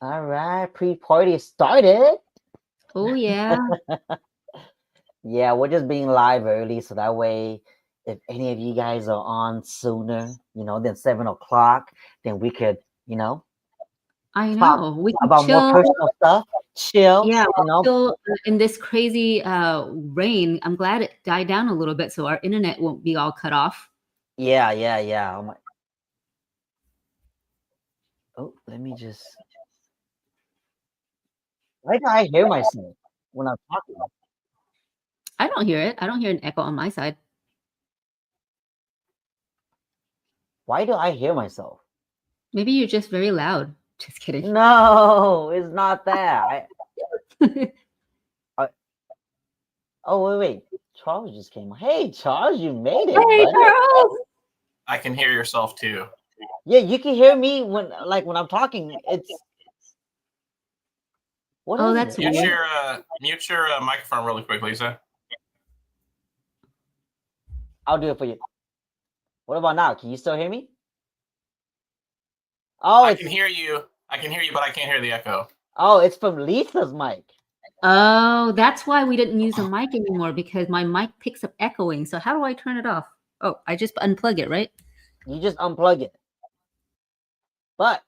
All right, pre-party started. Oh yeah. Yeah, we're just being live early, so that way, if any of you guys are on sooner, than 7 o'clock, then we could, you know, I talk know. We can about more chill. personal stuff, chill, Yeah, we'll chill in this crazy rain. I'm glad it died down a little bit so our internet won't be all cut off. Yeah, yeah, yeah. Let me just. Why do I hear myself when I'm talking? I don't hear it. I don't hear an echo on my side. Why do I hear myself? Maybe you're just very loud. Just kidding. No, it's not that. I oh wait. Charles just came. Hey, Charles, you made it, Hey, buddy. Charles! I can hear yourself too. Yeah, you can hear me when I'm talking. It's what Oh, is that's it? Mute weird. your microphone really quick, Lisa. I'll do it for you. What about now? Can you still hear me? Oh, I it's can hear you. I can hear you, but I can't hear the echo. it's from Lisa's mic. Oh, that's why we didn't use a mic anymore because my mic picks up echoing. So how do I turn it off? Oh, I just unplug it, right? You just unplug it. But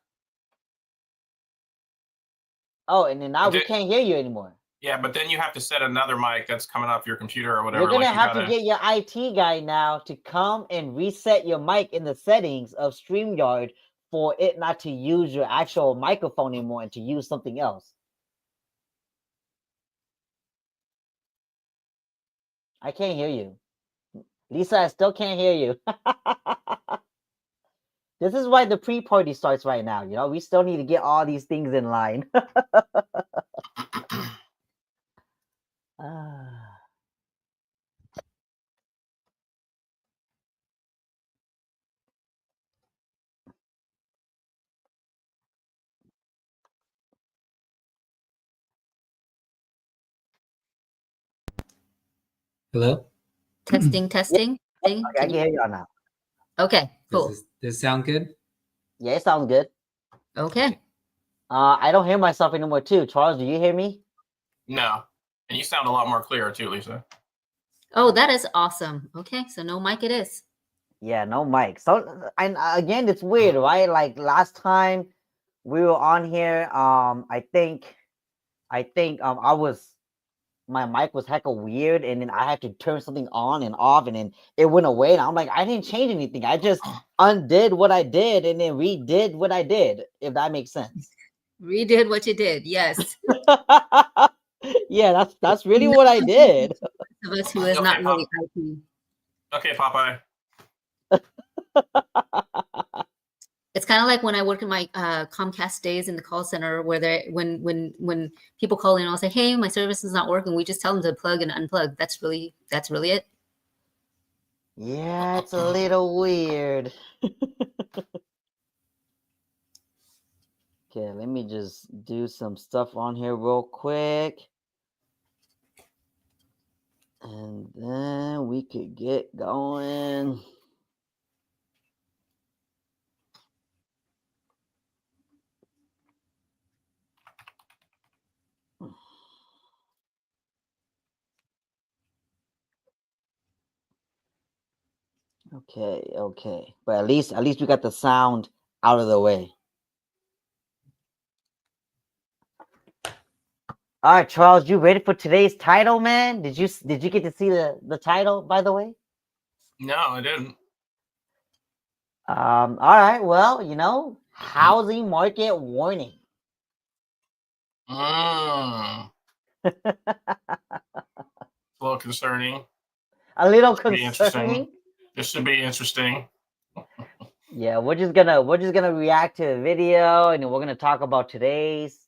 and then now we can't hear you anymore. Yeah, but then you have to set another mic that's coming off your computer or whatever. You're gonna have to get your IT guy now to come and reset your mic in the settings of StreamYard for it not to use your actual microphone anymore and to use something else. I can't hear you. Lisa, I still can't hear you. This is why the pre-party starts right now. We still need to get all these things in line. Hello? Testing, testing. I can hear you now. Okay, cool. Does this sound good? Yeah, it sounds good. Okay. I don't hear myself anymore too. Charles, do you hear me? No. And you sound a lot more clear too, Lisa. Oh, that is awesome. Okay, so no mic it is. Yeah, no mic. So, and again, it's weird, right? Like last time we were on here, I think my mic was hecka weird, and then I had to turn something on and off, and then it went away. And I'm like, I didn't change anything. I just undid what I did and then redid what I did, if that makes sense. Redid what you did, yes. Yeah, that's really what I did. Of us who is not really IT. Okay, Popeye. It's kind of like when I work in my Comcast days in the call center, where when people call in, I'll say, "Hey, my service is not working." We just tell them to plug and unplug. That's really it. Yeah, it's a little weird. Okay, let me just do some stuff on here real quick. And then we could get going. Okay. But at least we got the sound out of the way. All right, Charles, you ready for today's title, man? Did you get to see the title, by the way? No, I didn't. All right. Well, housing market warning. A little concerning. A little concerning. This should be interesting. Yeah, we're just gonna react to the video, and then we're gonna talk about today's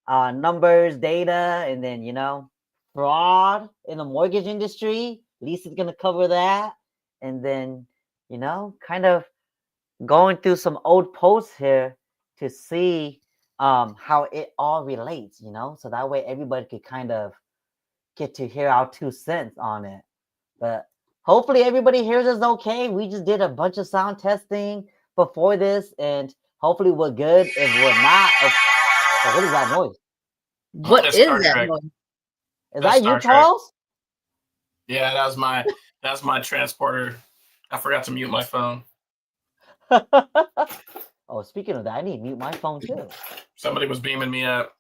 numbers, data, and then fraud in the mortgage industry. Lisa's gonna cover that, and then kind of going through some old posts here to see how it all relates. So that way everybody could kind of get to hear our 2 cents on it. But hopefully everybody hears us okay. We just did a bunch of sound testing before this, and hopefully we're good. If we're not, Oh, what is that noise? What That's is Star that Trek. noise? Is That's that you, Star Trek. Charles? Yeah, that's my transporter. I forgot to mute my phone. Oh, speaking of that, I need to mute my phone too. Somebody was beaming me up.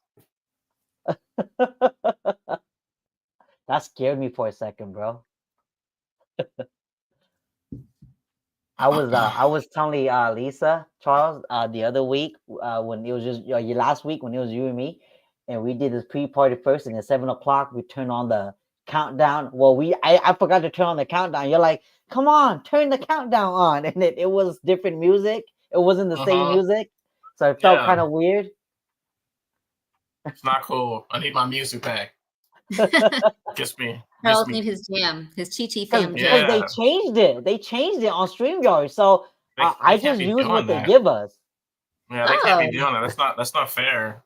That scared me for a second, bro. I was telling Lisa, Charles, the other week when it was just last week when it was you and me, and we did this pre-party first, and at 7 o'clock we turned on the countdown. Well, I forgot to turn on the countdown. You're like, come on, turn the countdown on, and it was different music. It wasn't the same music, so it felt Yeah. kind of weird. It's not cool. I need my music back. Just me. Charles Just me. need his jam, his Chi Because fam Yeah. jam. they changed it. They changed it on StreamYard, so They I can't just be use what doing they that. give us. Yeah, they can't be Oh. doing that. That's not fair.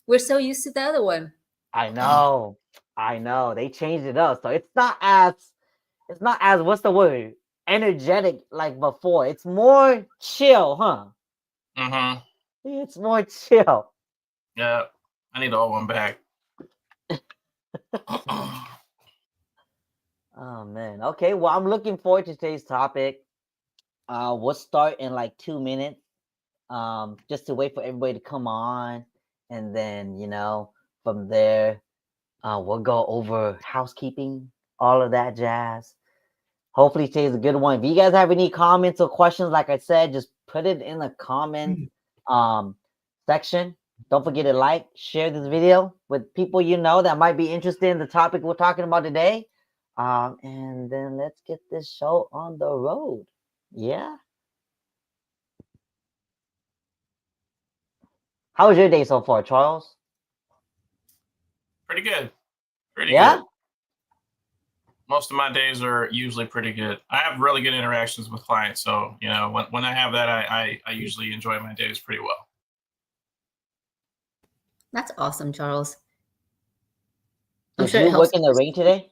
We're so used to the other one. I know. They changed it up, so it's not as what's the word? Energetic like before. It's more chill, huh? Mm-hmm. It's more chill. Yeah. I need the old one back. Oh man. Okay. Well, I'm looking forward to today's topic. We'll start in like 2 minutes. Just to wait for everybody to come on, and then from there, we'll go over housekeeping, all of that jazz. Hopefully today's a good one. If you guys have any comments or questions, like I said, just put it in the comment section. Don't forget to like, share this video with people you know that might be interested in the topic we're talking about today. And then let's get this show on the road. Yeah. How was your day so far, Charles? Pretty good. Pretty Yeah? good. Most of my days are usually pretty good. I have really good interactions with clients, so when I have that, I usually enjoy my days pretty well. That's awesome, Charles. I'm Did sure it you work helps. in the rain today?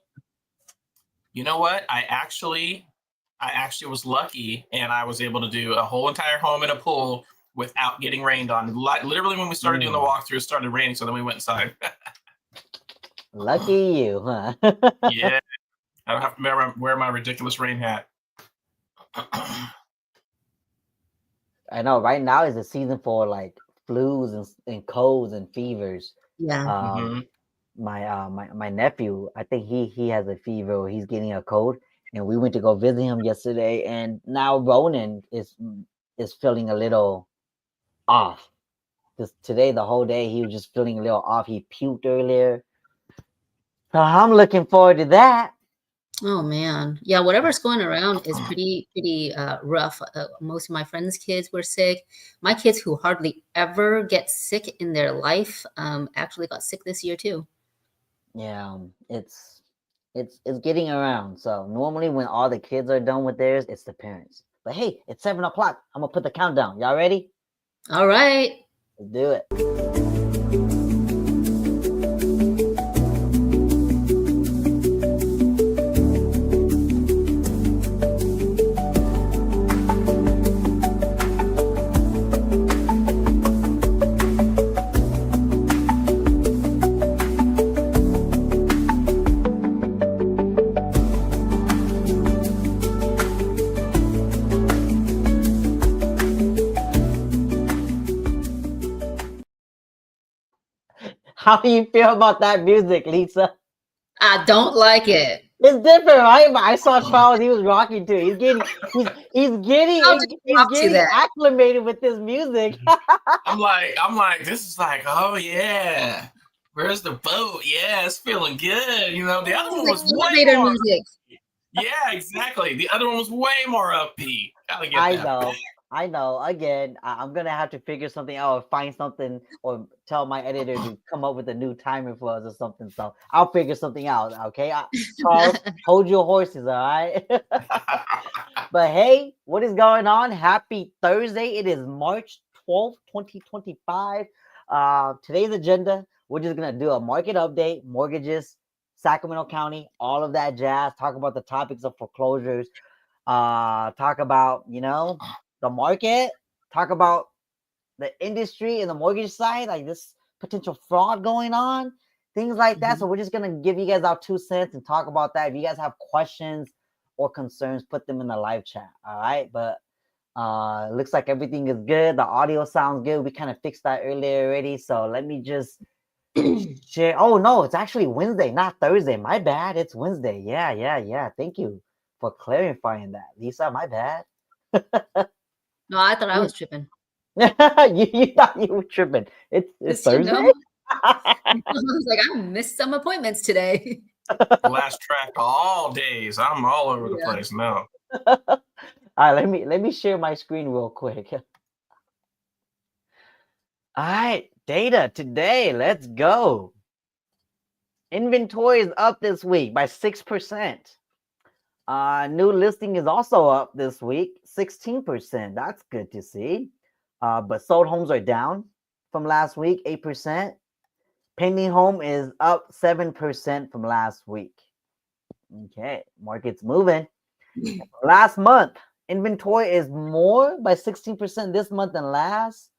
You know what? I actually was lucky, and I was able to do a whole entire home in a pool without getting rained on. Literally, when we started doing the walkthrough, it started raining, so then we went inside. Lucky you, huh? Yeah, I don't have to wear my ridiculous rain hat. I know. Right now is the season for like flus and colds and fevers. Yeah. Mhm. My nephew, I think he has a fever or he's getting a cold, and we went to go visit him yesterday, and now Ronan is feeling a little off. Because today the whole day he was just feeling a little off. He puked earlier. So I'm looking forward to that. Oh man, yeah. Whatever's going around is pretty rough. Most of my friends' kids were sick. My kids, who hardly ever get sick in their life, actually got sick this year too. Yeah, it's getting around. So normally when all the kids are done with theirs, it's the parents. But hey, it's 7 o'clock. I'm gonna put the countdown. Y'all ready? All right. Let's do it. How do you feel about that music, Lisa? I don't like it. It's different, right? But I saw Charles; he was rocking too. He's getting I'll just talk to that. acclimated with this music. I'm like, this is like, oh yeah, where's the boat? Yeah, it's feeling good. The other one was way Elevator more. music. Yeah, exactly. The other one was way more upbeat. Gotta get I that know. back. I know. Again, I'm gonna have to figure something out, or find something, or tell my editor to come up with a new timer for us or something. So I'll figure something out. Okay, Charles, hold your horses, all right? But hey, what is going on? Happy Thursday! It is March 12th, 2025. Today's agenda: we're just gonna do a market update, mortgages, Sacramento County, all of that jazz. Talk about the topics of foreclosures. Talk about the market, talk about the industry and the mortgage side, like this potential fraud going on, things like that. So we're just gonna give you guys our 2 cents and talk about that. If you guys have questions or concerns, put them in the live chat. All right, but looks like everything is good. The audio sounds good. We kind of fixed that earlier already. So let me just share. Oh no, it's actually Wednesday, not Thursday. My bad. It's Wednesday. Yeah. Thank you for clarifying that, Lisa. My bad. No, I thought I was tripping. you thought you were tripping. It's Just, Thursday. I was like, I missed some appointments today. Lost track all days. I'm all over the place now. All right, let me share my screen real quick. All right, data today. Let's go. Inventory is up this week by 6%. New listing is also up this week, 16%. That's good to see. But sold homes are down from last week, 8%. Pending home is up 7% from last week. Okay, market's moving. Last month, inventory is more by 16% this month than last.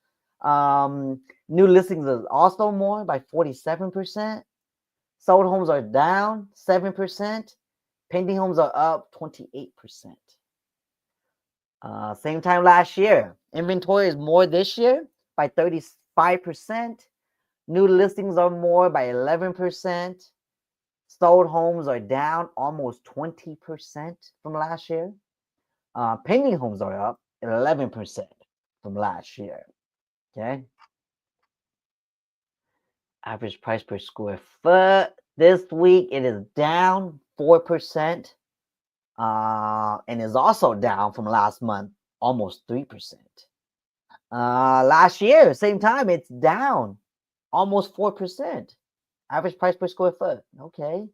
New listings is also more by 47%. Sold homes are down 7%. Pending homes are up 28%. Same time last year, inventory is more this year by 35%. New listings are more by 11%. Sold homes are down almost 20% from last year. Pending homes are up 11% from last year. Okay. Average price per square foot this week, it is down 4%. And is also down from last month, almost 3%. Last year, same time, it's down almost 4%. Average price per square foot. Okay.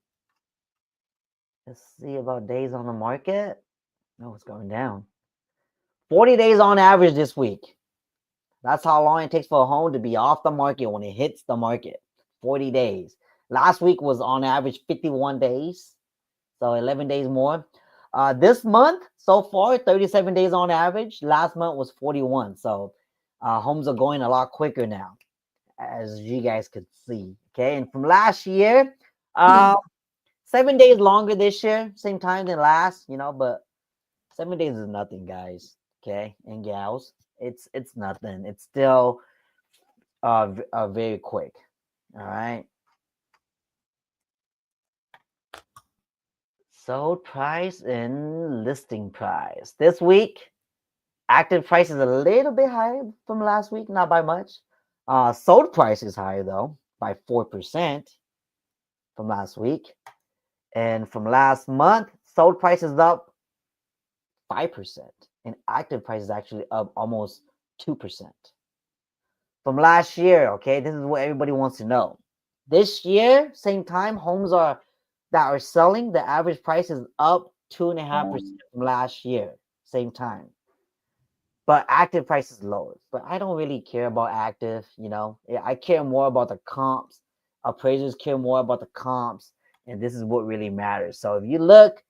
Let's see about days on the market. No, it's going down. 40 days on average this week. That's how long it takes for a home to be off the market when it hits the market. 40 days. Last week was on average 51 days. So 11 days more. This month, so far, 37 days on average. Last month was 41. So homes are going a lot quicker now, as you guys could see. Okay. And from last year, 7 days longer this year, same time than last, but 7 days is nothing, guys. Okay. And gals, it's nothing. It's still very quick. All right. Sold price and listing price. This week, active price is a little bit higher from last week, not by much. Sold price is higher though, by 4% from last week. And from last month, sold price is up 5%. And active price is actually up almost 2%. From last year, okay, this is what everybody wants to know. This year, same time, homes that are selling, the average price is up 2.5% from last year, same time. But active price is lower. But I don't really care about active, I care more about the comps. Appraisers care more about the comps, and this is what really matters. So if you look,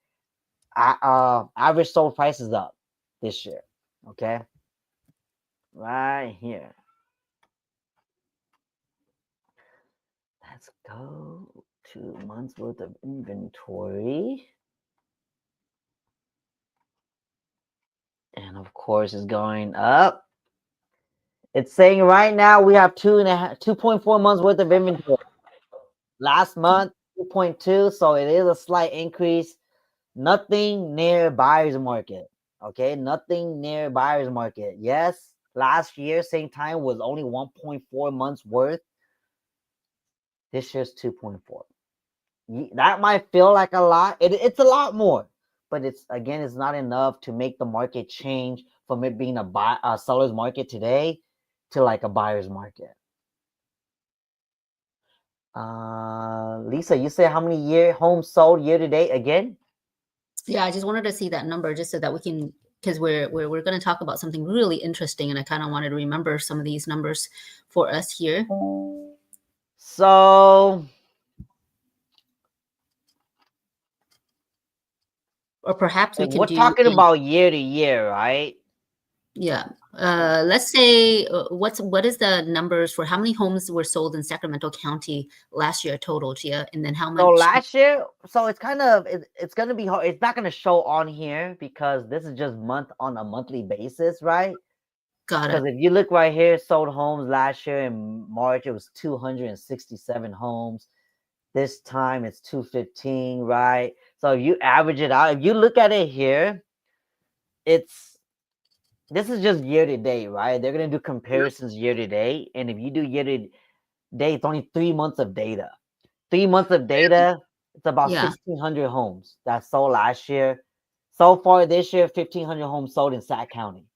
average sold price is up this year, okay? Right here. Let's go to months worth of inventory. And of course, it's going up. It's saying right now we have 2.4 months worth of inventory. Last month, 2.2. So it is a slight increase. Nothing near buyer's market. Okay, nothing near buyer's market. Yes, last year, same time was only 1.4 months worth. This year's 2.4. That might feel like a lot. It's a lot more, but it's not enough to make the market change from it being a seller's market today to like a buyer's market. Lisa, you said how many homes sold year to date again? Yeah, I just wanted to see that number just so that we can, because we're going to talk about something really interesting, and I kind of wanted to remember some of these numbers for us here. So, or perhaps we can we're talking about year to year, right? Yeah. Let's say what is the numbers for how many homes were sold in Sacramento County last year total, Gia, and then how So much? last year, so it's kind of it's gonna be hard. It's not gonna show on here because this is just on a monthly basis, right? Got Because it. if you look right here, sold homes last year in March, it was 267 homes. This time it's 215, right? So if you average it out, if you look at it here, this is just year to date, right? They're gonna do comparisons year to date, and if you do year to date, it's only 3 months of data. 3 months of data, it's about Yeah. 1,600 homes that sold last year. So far this year, 1,500 homes sold in Sac County.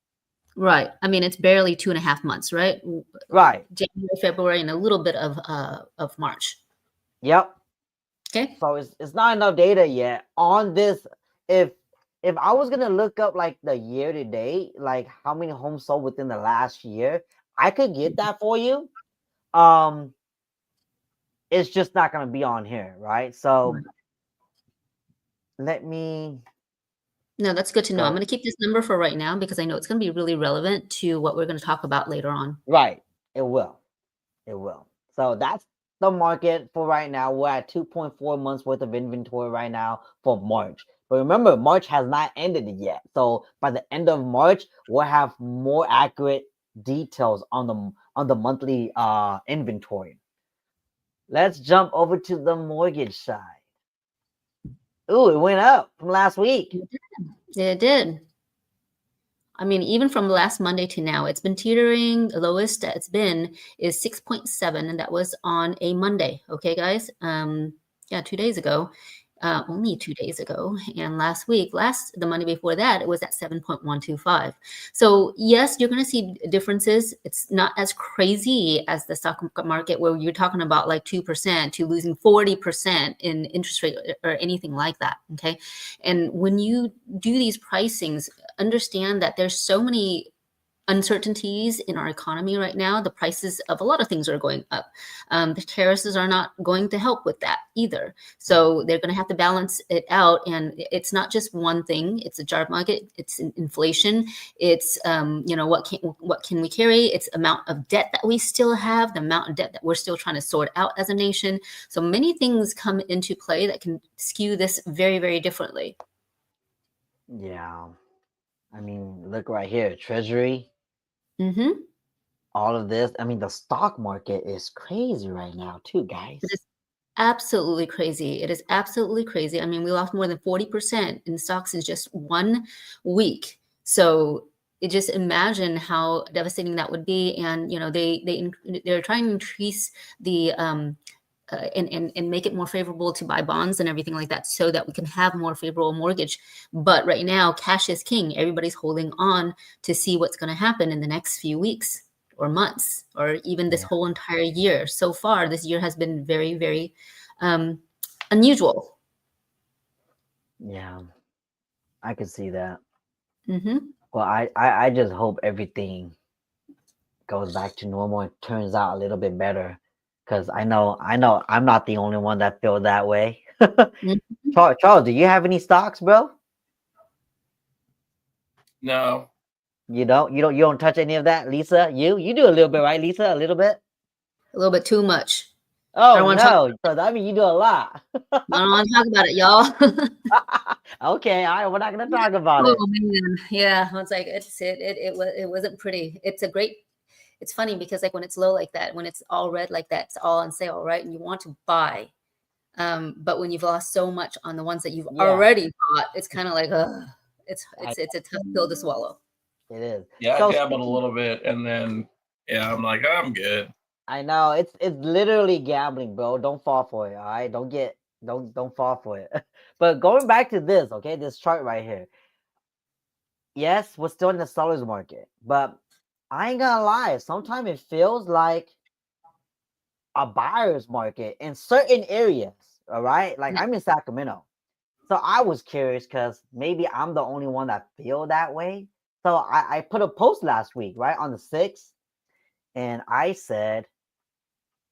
Right. I mean, it's barely 2.5 months, right? Right. January, February, and a little bit of March. Yep. Okay. So it's not enough data yet on this. If I was gonna look up like the year to date, like how many homes sold within the last year, I could get that for you. Um, it's just not gonna be on here, right? So let me No, that's good to know. I'm go. going to keep this number for right now because I know it's going to be really relevant to what we're going to talk about later on. Right. It will. It will. So that's the market for right now. We're at 2.4 months worth of inventory right now for March. But remember, March has not ended yet. So by the end of March, we'll have more accurate details on the monthly inventory. Let's jump over to the mortgage side. Ooh, it went up from last week. It did. I mean, even from last Monday to now, it's been teetering. The lowest that it's been is 6.7, and that was on a Monday. Okay, guys. Yeah, 2 days ago. Only 2 days ago. And the Monday before that, it was at 7.125. So yes, you're going to see differences. It's not as crazy as the stock market where you're talking about like 2% to losing 40% in interest rate or anything like that. Okay. And when you do these pricings, understand that there's so many uncertainties in our economy right now. The prices of a lot of things are going up. The tariffs are not going to help with that either. So they're going to have to balance it out. And it's not just one thing. It's a job market. It's inflation. It's what can we carry? It's amount of debt that we still have. The amount of debt that we're still trying to sort out as a nation. So many things come into play that can skew this very, very differently. Yeah. I mean, look right here. Treasury. Mm-hmm. All of this. I mean, the stock market is crazy right now, too, guys. It is absolutely crazy. It is absolutely crazy. I mean, we lost more than 40% in stocks in just 1 week. So just imagine how devastating that would be. And they're trying to increase the and make it more favorable to buy bonds and everything like that, so that we can have more favorable mortgage. But right now, cash is king. Everybody's holding on to see what's going to happen in the next few weeks or months, or even this whole entire year. So far, this year has been very, very unusual. Yeah, I can see that. Mm-hmm. Well, I just hope everything goes back to normal and turns out a little bit better, because I know I'm not the only one that feels that way. Mm-hmm. Charles, do you have any stocks, bro? No. You don't touch any of that, Lisa. You do a little bit, right, Lisa? A little bit. A little bit too much. I Oh don't want to talk. no, so that mean you do a lot. I don't want to talk about it, y'all. Okay, all right, we're not gonna talk about Oh it. man, yeah. It's like it wasn't pretty. It's funny because like when it's low like that, when it's all red like that, it's all on sale, right? And you want to buy. But when you've lost so much on the ones that you've already bought, it's kind of like, it's a tough pill to swallow. It is. Yeah, I So dabbled a little bit, and then I'm like, I'm good. I know it's literally gambling, bro. Don't fall for it. All right, don't fall for it. But going back to this, okay, this chart right here. Yes, we're still in the sellers market, but I ain't gonna lie. Sometimes it feels like a buyer's market in certain areas. All right, like I'm in Sacramento, so I was curious because maybe I'm the only one that feel that way. So I put a post last week, right, on the 6th, and I said,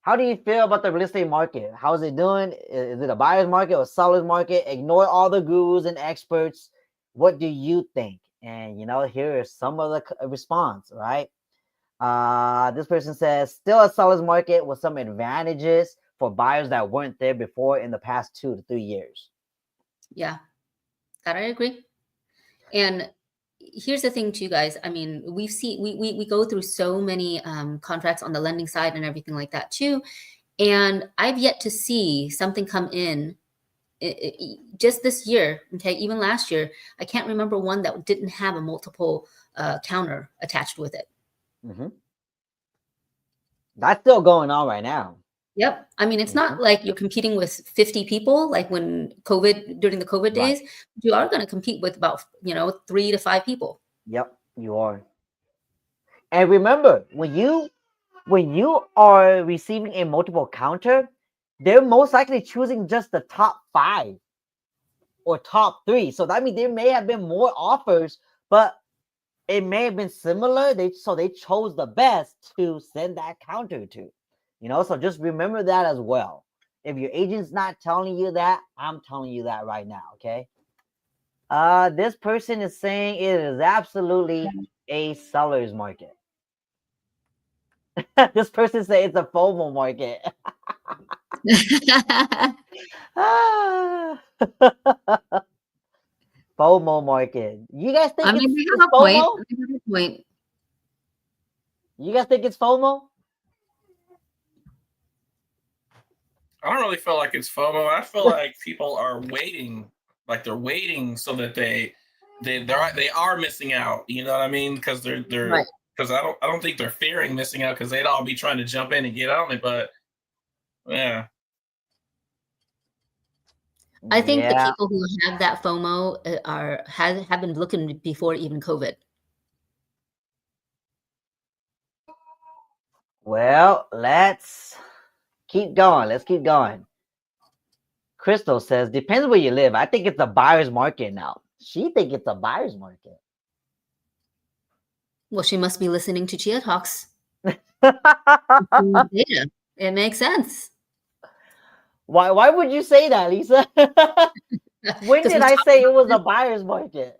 how do you feel about the real estate market? How's it doing? Is it a buyer's market or seller's market? Ignore all the gurus and experts. What do you think? And here is some of the response, right? This person says, still a seller's market with some advantages for buyers that weren't there before in the past 2 to 3 years. Yeah, that I agree. And here's the thing too, guys. I mean, we go through so many contracts on the lending side and everything like that too. And I've yet to see something come in just this year. Okay, even last year, I can't remember one that didn't have a multiple counter attached with it. Mm-hmm. That's still going on right now. Yep. I mean, it's not like you're competing with 50 people, like during the COVID days, you are going to compete with about, 3 to 5 people. Yep, you are. And remember, when you are receiving a multiple counter, they're most likely choosing just the top 5 or top 3. So that means there may have been more offers, but it may have been similar. So they chose the best to send that counter to. So just remember that as well. If your agent's not telling you that, I'm telling you that right now, okay? This person is saying it is absolutely a seller's market. This person said it's a FOMO market. FOMO market. You guys think it's FOMO? Point. You guys think it's FOMO? I don't really feel like it's FOMO. I feel like people are waiting, like they're waiting so that they are missing out. You know what I mean? Because they're because I don't think they're fearing missing out because they'd all be trying to jump in and get on it. But yeah, I think the people who have that FOMO have been looking before even COVID. Well, let's keep going. Let's keep going. Crystal says, depends where you live. I think it's a buyer's market now. She thinks it's a buyer's market. Well, she must be listening to Chia Talks. Data. It makes sense. Why would you say that, Lisa? When did I say it was a buyer's market?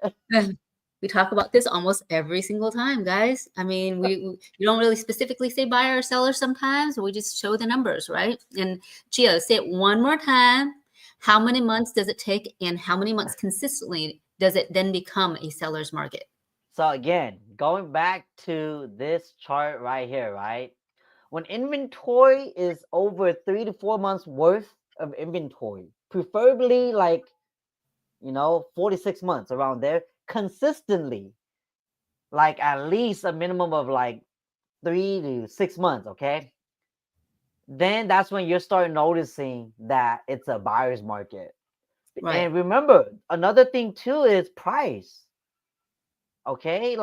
We talk about this almost every single time, guys. I mean, you don't really specifically say buyer or seller sometimes. We just show the numbers, right? And Chia, say it one more time. How many months does it take and how many months consistently does it then become a seller's market? So again, going back to this chart right here, right? When inventory is over 3 to 4 months worth of inventory, preferably 46 months around there, consistently, like at least a minimum of 3 to 6 months, okay? Then that's when you start noticing that it's a buyer's market. Right. And remember, another thing too is price. Okay,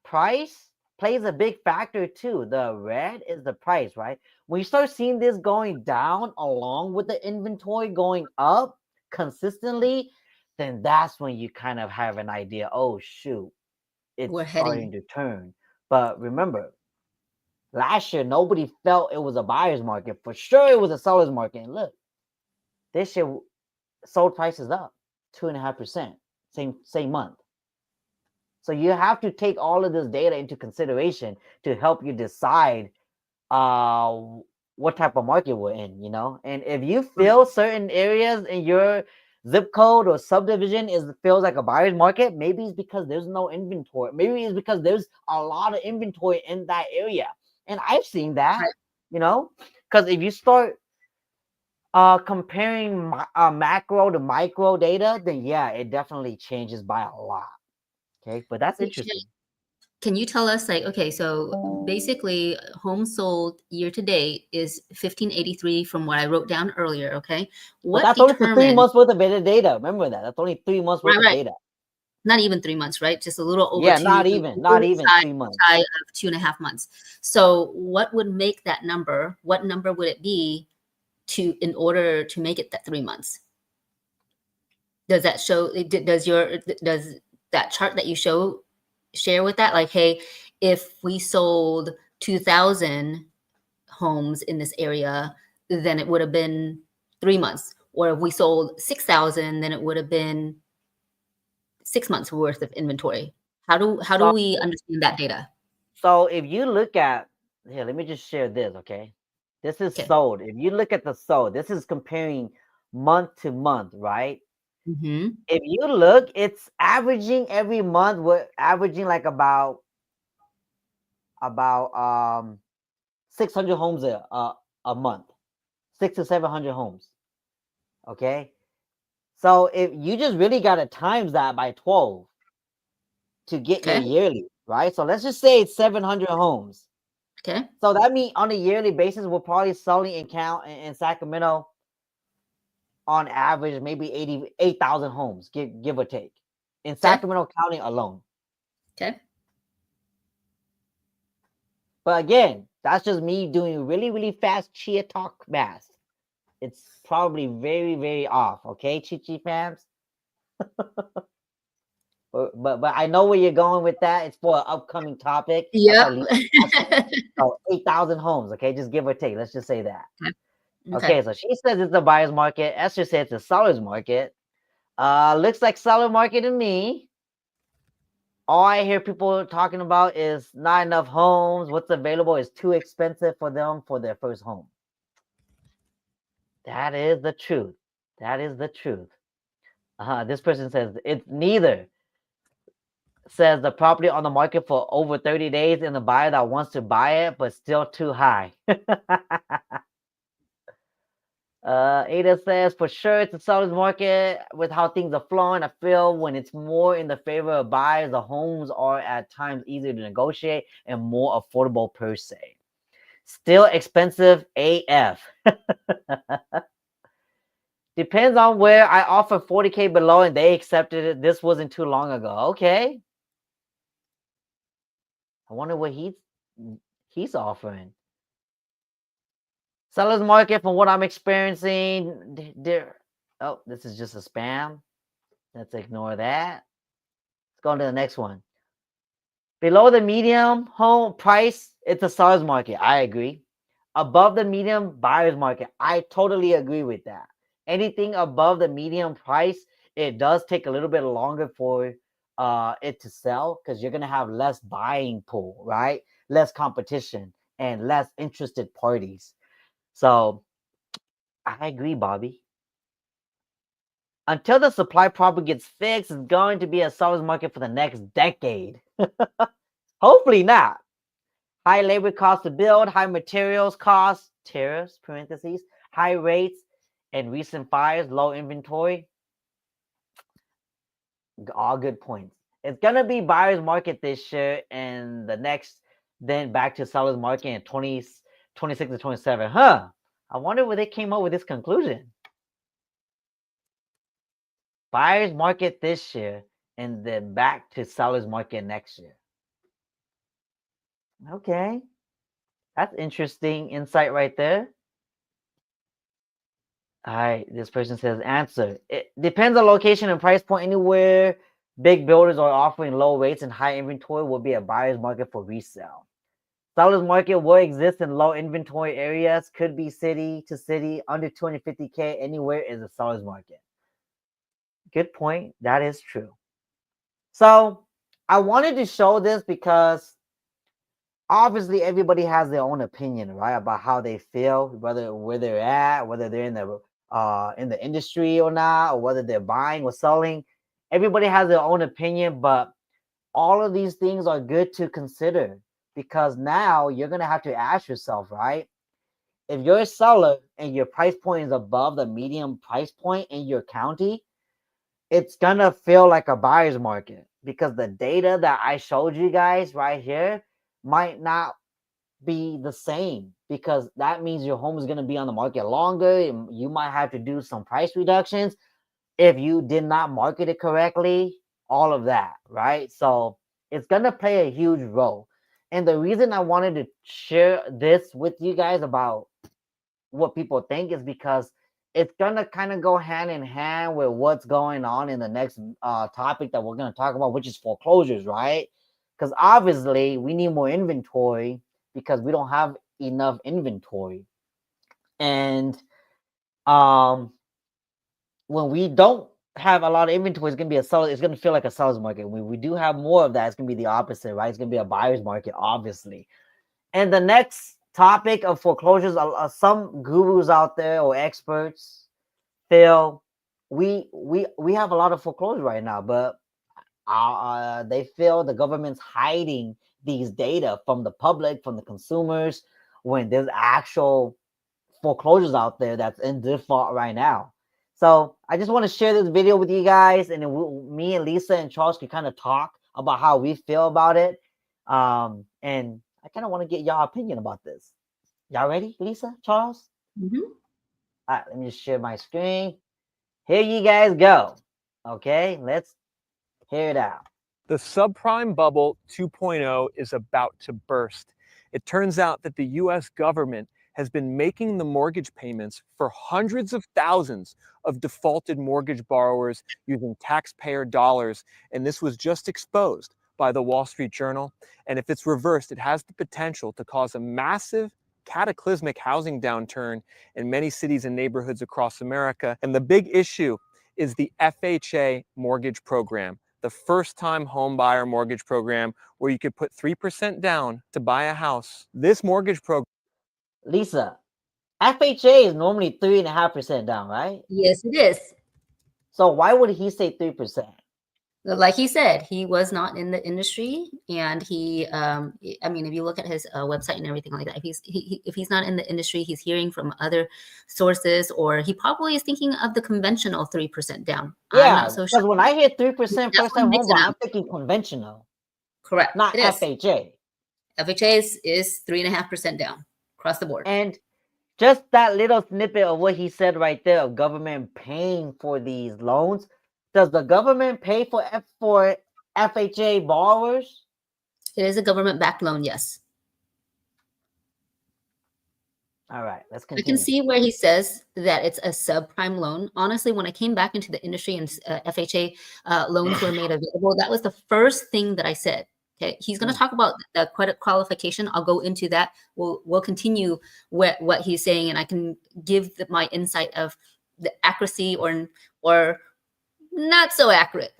price plays a big factor too. The red is the price, right? When you start seeing this going down along with the inventory going up consistently, then that's when you kind of have an idea, oh shoot, it's starting to turn. But remember, last year nobody felt it was a buyer's market. For sure it was a seller's market. And look, this year sold prices up 2.5%, same month. So you have to take all of this data into consideration to help you decide what type of market we're in, And if you feel certain areas in your zip code or subdivision feels like a buyer's market, maybe it's because there's no inventory. Maybe it's because there's a lot of inventory in that area. And I've seen that, because if you start comparing macro to micro data, then yeah, it definitely changes by a lot. Okay, but that's interesting. Can you tell us, okay, so basically homes sold year to date is 1583 from what I wrote down earlier, okay? But that's only for 3 months worth of data. Remember that. That's only 3 months worth of data. Not even 3 months, right? Just a little over not even 3 months. Shy of 2.5 months. So what would make that number? What number would it be in order to make it that 3 months? Does that show, does that chart that you share with that? Like, hey, if we sold 2,000 homes in this area, then it would have been 3 months. Or if we sold 6,000, then it would have been 6 months worth of inventory. How do So, we understand that data? so if you look at here, let me just share this, okay? This is Okay. sold. If you look at the sold, this is comparing month to month, right? Mm-hmm. If you look, it's averaging every month. We're averaging like about 600 homes a month, 600 to 700 homes. Okay, so if you just really gotta times that by 12 to get your Okay. yearly, right? So let's just say it's 700 homes. Okay. So that means on a yearly basis, we're probably selling in Sacramento on average maybe 88,000 homes, give or take, in Okay. Sacramento County alone. Okay. But again, that's just me doing really, really fast Chia talk math. It's probably very, very off. Okay, Chichi fams. But I know where you're going with that. It's for an upcoming topic. That's why I Yep. leave so 8,000 homes. Okay, just give or take. Let's just say that. Okay. Okay, so she says it's a buyer's market. Esther says it's a seller's market. Looks like seller market to me. All I hear people talking about is not enough homes. What's available is too expensive for them for their first home. That is the truth. That is the truth. This person says it's neither. Says the property on the market for over 30 days and the buyer that wants to buy it, but still too high. Ada says for sure it's a seller's market with how things are flowing. I feel when it's more in the favor of buyers, the homes are at times easier to negotiate and more affordable per se. Still expensive AF. Depends on where. I offer 40K below and they accepted it. This wasn't too long ago. Okay. I wonder what he's offering. Seller's market, from what I'm experiencing, there. Oh, this is just a spam. Let's ignore that. Let's go on to the next one. Below the medium home price, it's a seller's market. I agree. Above the medium, buyer's market. I totally agree with that. Anything above the medium price, it does take a little bit longer for it to sell because you're gonna have less buying pool, right? Less competition and less interested parties. So I agree, Bobby. Until the supply problem gets fixed, it's going to be a seller's market for the next decade. Hopefully not. High labor costs to build, high materials costs, tariffs, parentheses, high rates, and recent fires, low inventory. All good points. It's going to be buyer's market this year and the next, then back to seller's market in 26 to 27. Huh. I wonder where they came up with this conclusion. Buyer's market this year and then back to seller's market next year. Okay. That's interesting insight right there. All right, this person says answer. It depends on location and price point. Anywhere big builders are offering low rates and high inventory will be a buyer's market for resale. Seller's market will exist in low inventory areas, could be city to city, under 250K, anywhere is a seller's market. Good point. That is true. So I wanted to show this because obviously everybody has their own opinion, right, about how they feel, where they're at, whether they're in the industry or not, or whether they're buying or selling. Everybody has their own opinion, but all of these things are good to consider because now you're gonna have to ask yourself, right? If you're a seller and your price point is above the medium price point in your county, it's gonna feel like a buyer's market because the data that I showed you guys right here might not be the same because that means your home is going to be on the market longer. You might have to do some price reductions if you did not market it correctly, all of that, right? So it's going to play a huge role. And the reason I wanted to share this with you guys about what people think is because it's going to kind of go hand in hand with what's going on in the next topic that we're going to talk about, which is foreclosures, right? Because obviously we need more inventory because we don't have enough inventory. And when we don't have a lot of inventory, it's gonna be a seller. It's gonna feel like a seller's market. When we do have more of that, it's gonna be the opposite, right? It's gonna be a buyer's market, obviously. And the next topic of foreclosures, some gurus out there or experts feel we have a lot of foreclosures right now, but they feel the government's hiding these data from the public, from the consumers, when there's actual foreclosures out there that's in default right now. So I just want to share this video with you guys, and then me and Lisa and Charles can kind of talk about how we feel about it. And I kind of want to get y'all opinion about this. Y'all ready, Lisa, Charles? Mm-hmm. All right, let me just share my screen. Here you guys go. Okay, let's hear it out. The subprime bubble 2.0 is about to burst. It turns out that the US government has been making the mortgage payments for hundreds of thousands of defaulted mortgage borrowers using taxpayer dollars, and this was just exposed by the Wall Street Journal. And if it's reversed, it has the potential to cause a massive cataclysmic housing downturn in many cities and neighborhoods across America. And the big issue is the FHA mortgage program, the first-time home buyer mortgage program, where you could put 3% down to buy a house. This mortgage program... Lisa, FHA is normally 3.5% down, right? Yes, it is. So why would he say 3%? Like he said, he was not in the industry, and he, I mean, if you look at his website and everything like that, if he's not in the industry, he's hearing from other sources, or he probably is thinking of the conventional 3% down. Yeah, because so when I hear 3% first-time home buyer, I'm thinking conventional. Correct. Not FHA. FHA is 3.5% down across the board. And just that little snippet of what he said right there of government paying for these loans. Does the government pay for FHA borrowers? It is a government-backed loan, yes. All right, let's continue. I can see where he says that it's a subprime loan. Honestly, when I came back into the industry and FHA loans were made available, that was the first thing that I said. Okay, he's going to talk about the credit qualification. I'll go into that. We'll continue what he's saying, and I can give my insight of the accuracy or not so accurate.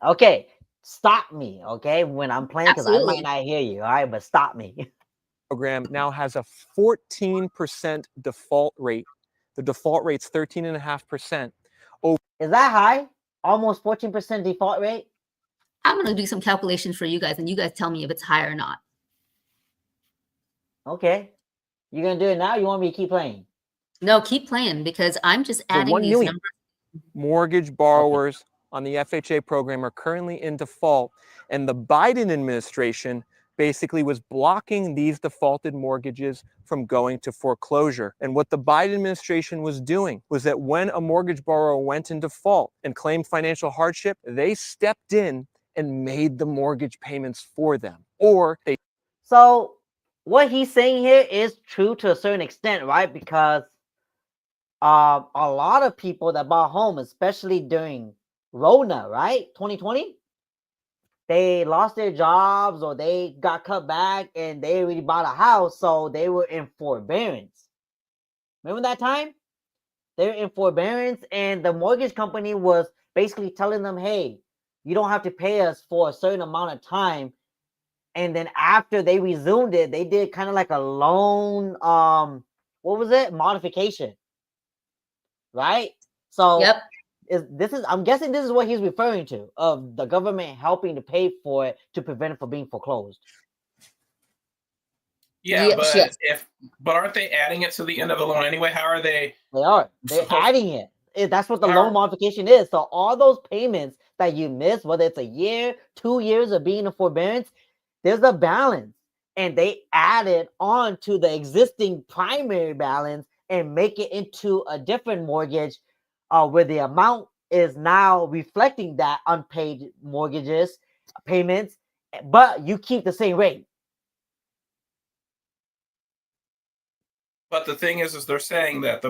Okay, stop me, okay, when I'm playing, because I might not hear you, all right, but stop me. Program now has a 14% default rate. The default rate's 13.5%. Is that high? Almost 14% default rate? I'm going to do some calculations for you guys, and you guys tell me if it's high or not. Okay. You're going to do it now? You want me to keep playing? No, keep playing, because I'm just adding these numbers. Mortgage borrowers on the FHA program are currently in default, and the Biden administration basically was blocking these defaulted mortgages from going to foreclosure. And what the Biden administration was doing was that when a mortgage borrower went in default and claimed financial hardship, they stepped in and made the mortgage payments for them. So what he's saying here is true to a certain extent, right? Because a lot of people that bought home, especially during Rona, right? 2020, they lost their jobs or they got cut back and they already bought a house, so they were in forbearance. Remember that time? They were in forbearance, and the mortgage company was basically telling them, hey, you don't have to pay us for a certain amount of time. And then after they resumed it, they did kind of like a loan, what was it? Modification. Right? So yep. I'm guessing this is what he's referring to, of the government helping to pay for it to prevent it from being foreclosed. Yeah, but aren't they adding it to the end of the loan anyway? How are they? They are. They're adding it. That's what the loan modification is. So all those payments that you miss, whether it's a year, 2 years of being in forbearance, there's a balance, and they add it on to the existing primary balance and make it into a different mortgage, where the amount is now reflecting that unpaid mortgages payments, but you keep the same rate. But the thing is they're saying that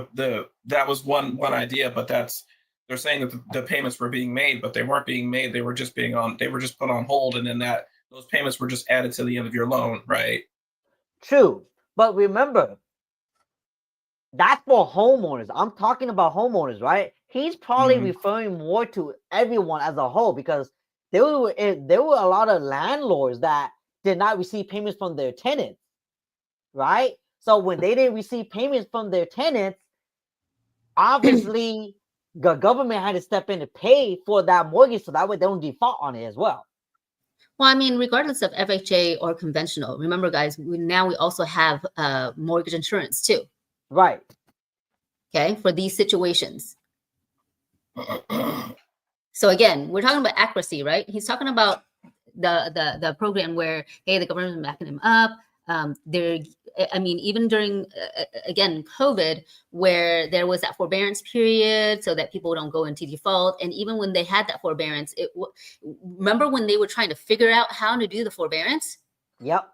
that was one idea, but they're saying that the payments were being made, but they weren't being made. They were just put on hold, and then those payments were just added to the end of your loan, right? True, but remember, that's for homeowners. I'm talking about homeowners, right? he's probably Mhm. referring more to everyone as a whole, because there were a lot of landlords that did not receive payments from their tenants, right? So when they didn't receive payments from their tenants, obviously the government had to step in to pay for that mortgage, so that way they don't default on it as well. Well, I mean, regardless of FHA or conventional, remember, guys, now we also have mortgage insurance too. Right. Okay, for these situations. So again, we're talking about accuracy, right? He's talking about the program where, hey, the government's backing him up. I mean, even during again COVID, where there was that forbearance period, so that people don't go into default, and even when they had that forbearance, remember when they were trying to figure out how to do the forbearance? Yep.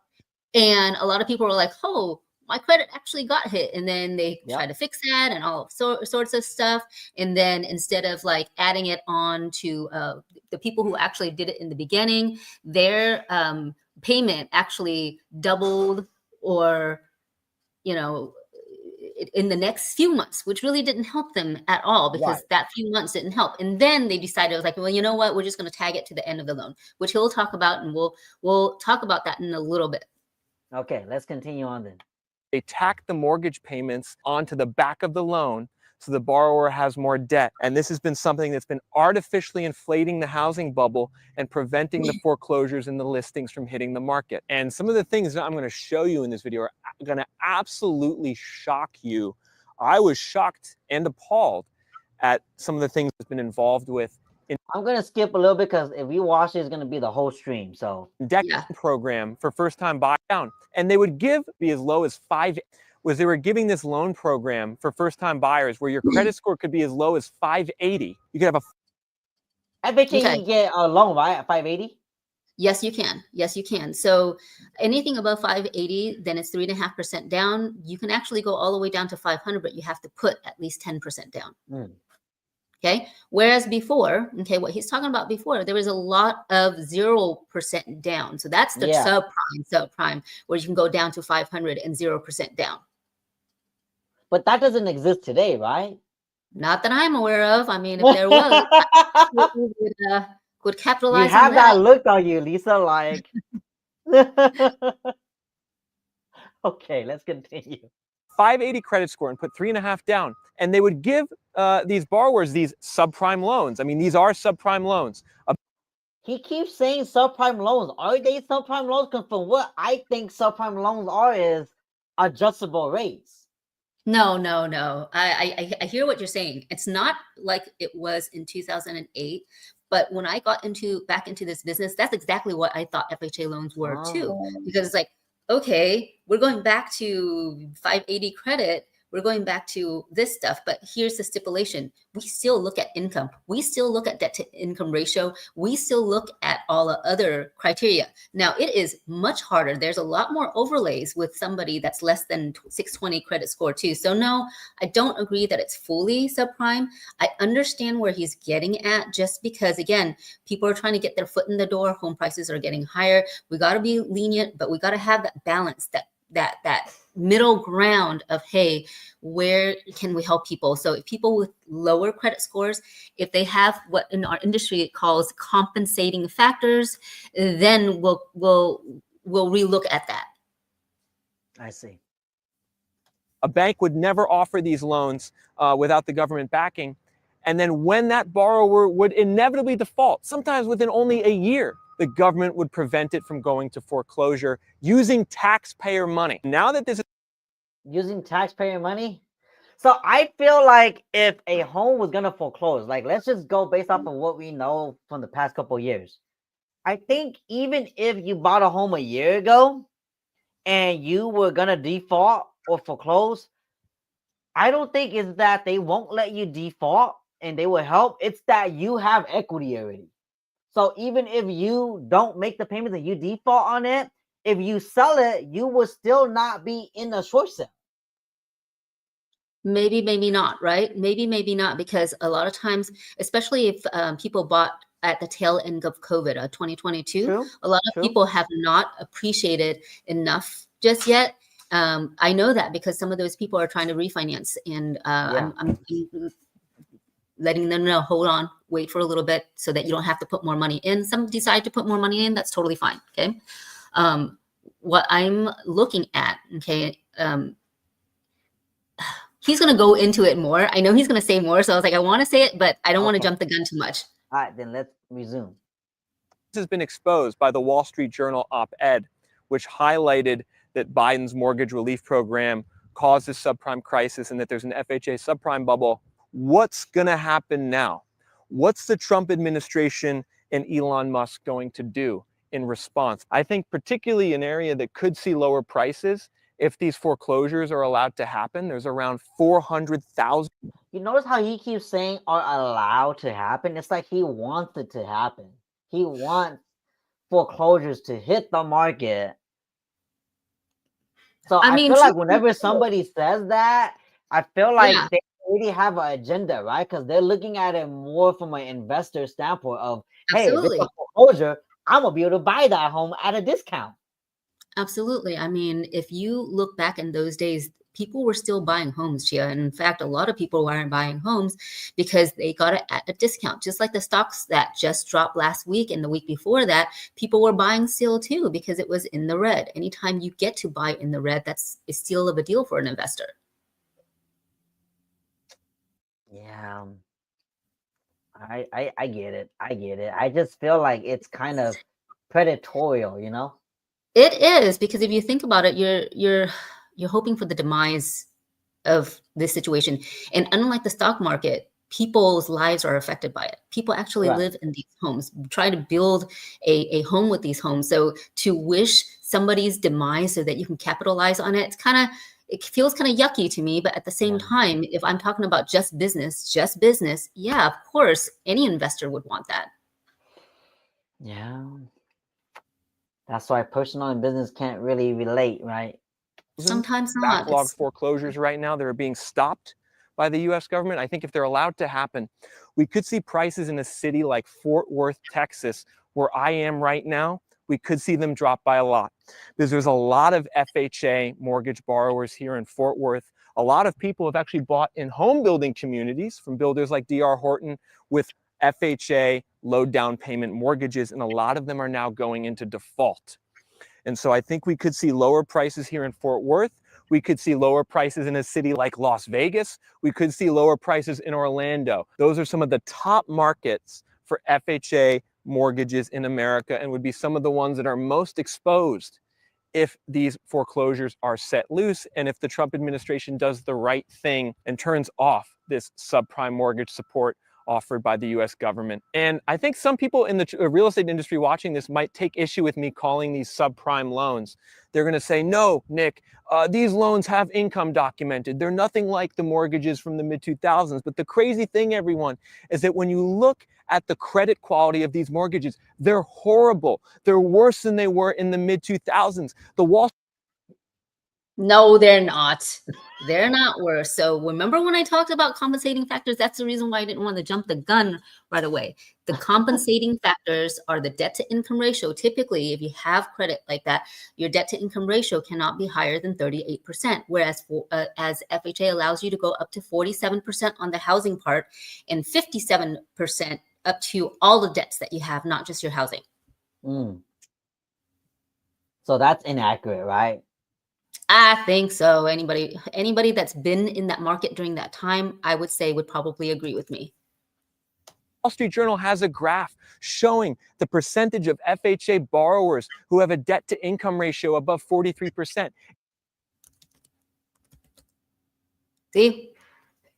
And a lot of people were like, oh, my credit actually got hit. And then they try to fix that and all sorts of stuff. And then instead of like adding it on to the people who actually did it in the beginning, their payment actually doubled, or, you know, in the next few months, which really didn't help them at all, because that few months didn't help. And then they decided, it was like, well, you know what, we're just going to tag it to the end of the loan, which he'll talk about. And we'll talk about that in a little bit. Okay, let's continue on then. They tack the mortgage payments onto the back of the loan, so the borrower has more debt. And this has been something that's been artificially inflating the housing bubble and preventing the foreclosures and the listings from hitting the market. And some of the things that I'm going to show you in this video are going to absolutely shock you. I was shocked and appalled at some of the things that's been involved with. I'm going to skip a little bit, because if we watch it, it's going to be the whole stream. So program for first-time buy down, and they would be as low as they were giving this loan program for first-time buyers where your credit score could be as low as 580. You could have I bet you can get a loan, right, at 580. Yes, you can. Yes, you can. So anything above 580, then it's 3.5% down. You can actually go all the way down to 500, but you have to put at least 10% down. Okay. Whereas before, okay, what he's talking about before, there was a lot of 0% down. So that's the subprime, where you can go down to 500 and 0% down. But that doesn't exist today, right? Not that I'm aware of. I mean, if there was, would capitalize. You have that look on you, Lisa. Like, okay, let's continue. 580 credit score and put 3.5 down, and they would give these borrowers these subprime loans. I mean, these are subprime loans. He keeps saying subprime loans. Are they subprime loans? Because from what I think subprime loans are is adjustable rates. No. I hear what you're saying. It's not like it was in 2008. But when I got back into this business, that's exactly what I thought FHA loans were too. Because it's like, okay, we're going back to 580 credit. We're going back to this stuff, but here's the stipulation. We still look at income. We still look at debt to income ratio. We still look at all the other criteria. Now, it is much harder. There's a lot more overlays with somebody that's less than 620 credit score too. So no, I don't agree that it's fully subprime. I understand where he's getting at, just because, again, people are trying to get their foot in the door. Home prices are getting higher. We got to be lenient, but we got to have that balance, that middle ground of, hey, where can we help people? So if people with lower credit scores, if they have what in our industry it calls compensating factors, then we'll relook at that. I see. A bank would never offer these loans without the government backing. And then when that borrower would inevitably default, sometimes within only a year, the government would prevent it from going to foreclosure using taxpayer money. Now that this is using taxpayer money. So I feel like if a home was going to foreclose, like, let's just go based off of what we know from the past couple of years. I think even if you bought a home a year ago and you were going to default or foreclose, I don't think it's that they won't let you default and they will help. It's that you have equity already. So even if you don't make the payments and you default on it, if you sell it, you will still not be in a short sale. Maybe not, right? Maybe not, because a lot of times, especially if people bought at the tail end of COVID, 2022, a lot of people have not appreciated enough just yet. I know that because some of those people are trying to refinance, and letting them know, hold on, wait for a little bit so that you don't have to put more money in. Some decide to put more money in. That's totally fine. Okay. What I'm looking at, okay, he's going to go into it more. I know he's going to say more. So I was like, I want to say it, but I don't want to jump the gun too much. All right, then let's resume. This has been exposed by the Wall Street Journal op-ed, which highlighted that Biden's mortgage relief program caused this subprime crisis and that there's an FHA subprime bubble. What's going to happen now? What's the Trump administration and Elon Musk going to do in response? I think particularly an area that could see lower prices if these foreclosures are allowed to happen. There's around 400,000. You notice how he keeps saying are allowed to happen? It's like he wants it to happen. He wants foreclosures to hit the market. So I feel like whenever somebody says that, I feel like they already have an agenda, right? Because they're looking at it more from an investor standpoint of, hey, if it's a foreclosure, I'm going to be able to buy that home at a discount. Absolutely. I mean, if you look back in those days, people were still buying homes, Chia. And in fact, a lot of people weren't buying homes because they got it at a discount. Just like the stocks that just dropped last week and the week before that, people were buying still too because it was in the red. Anytime you get to buy in the red, that's a steal of a deal for an investor. Yeah. I get it. I get it. I just feel like it's kind of predatorial, you know? It is, because if you think about it, you're hoping for the demise of this situation. And unlike the stock market, people's lives are affected by it. People actually live in these homes, try to build a home with these homes. So to wish somebody's demise so that you can capitalize on it, it feels kind of yucky to me. But at the same time, if I'm talking about just business, yeah, of course, any investor would want that. Yeah. That's why personal and business can't really relate, right? Sometimes not. Backlog foreclosures right now that are being stopped by the U.S. government. I think if they're allowed to happen, we could see prices in a city like Fort Worth, Texas, where I am right now. We could see them drop by a lot because there's a lot of FHA mortgage borrowers here in Fort Worth. A lot of people have actually bought in home building communities from builders like D.R. Horton with FHA low down payment mortgages, and a lot of them are now going into default. And so I think we could see lower prices here in Fort Worth. We could see lower prices in a city like Las Vegas. We could see lower prices in Orlando. Those are some of the top markets for FHA mortgages in America and would be some of the ones that are most exposed if these foreclosures are set loose and if the Trump administration does the right thing and turns off this subprime mortgage support offered by the US government. And I think some people in the real estate industry watching this might take issue with me calling these subprime loans. They're going to say, no, Nick, these loans have income documented. They're nothing like the mortgages from the mid-2000s. But the crazy thing, everyone, is that when you look at the credit quality of these mortgages, they're horrible. They're worse than they were in the mid-2000s. The Wall No, they're not. They're not worse. So remember when I talked about compensating factors? That's the reason why I didn't want to jump the gun right away. The compensating factors are the debt to income ratio. Typically, if you have credit like that, your debt to income ratio cannot be higher than 38%, whereas as FHA allows you to go up to 47% on the housing part and 57% up to all the debts that you have, not just your housing. So that's inaccurate, right? I think so. Anybody that's been in that market during that time, I would say would probably agree with me. Wall Street Journal has a graph showing the percentage of FHA borrowers who have a debt to income ratio above 43%. See,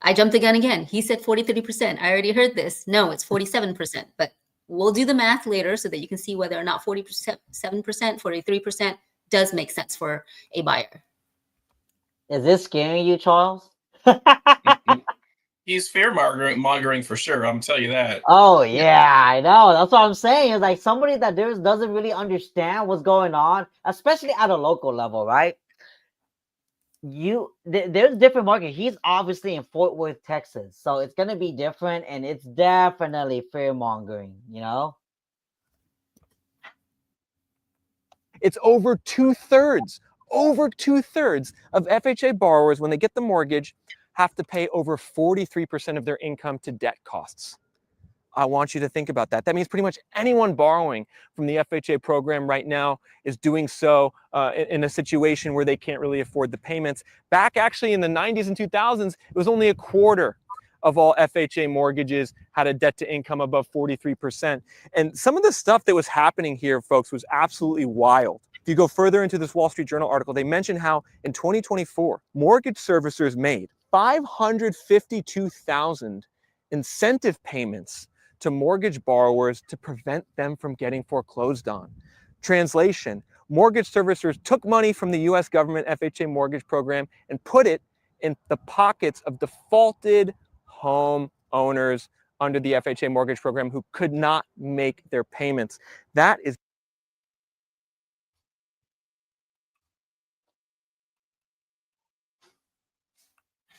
I jumped the gun again. He said 43%. I already heard this. No, it's 47%, but we'll do the math later so that you can see whether or not 47%, 43% does make sense for a buyer. Is this scaring you, Charles? He's fear mongering for sure. I'm telling you that. Oh yeah, I know. That's what I'm saying. It's like somebody that doesn't really understand what's going on, especially at a local level, right? There's different market. He's obviously in Fort Worth, Texas, so it's gonna be different, and it's definitely fear mongering. You know, it's over two-thirds of FHA borrowers, when they get the mortgage, have to pay over 43% of their income to debt costs. I want you to think about that. That means pretty much anyone borrowing from the FHA program right now is doing so in a situation where they can't really afford the payments. Back actually in the 90s and 2000s, it was only a quarter of all FHA mortgages had a debt to income above 43%. And some of the stuff that was happening here, folks, was absolutely wild. If you go further into this Wall Street Journal article, they mention how in 2024, mortgage servicers made 552,000 incentive payments to mortgage borrowers to prevent them from getting foreclosed on. Translation, mortgage servicers took money from the US government FHA mortgage program and put it in the pockets of defaulted home owners under the FHA mortgage program who could not make their payments. That is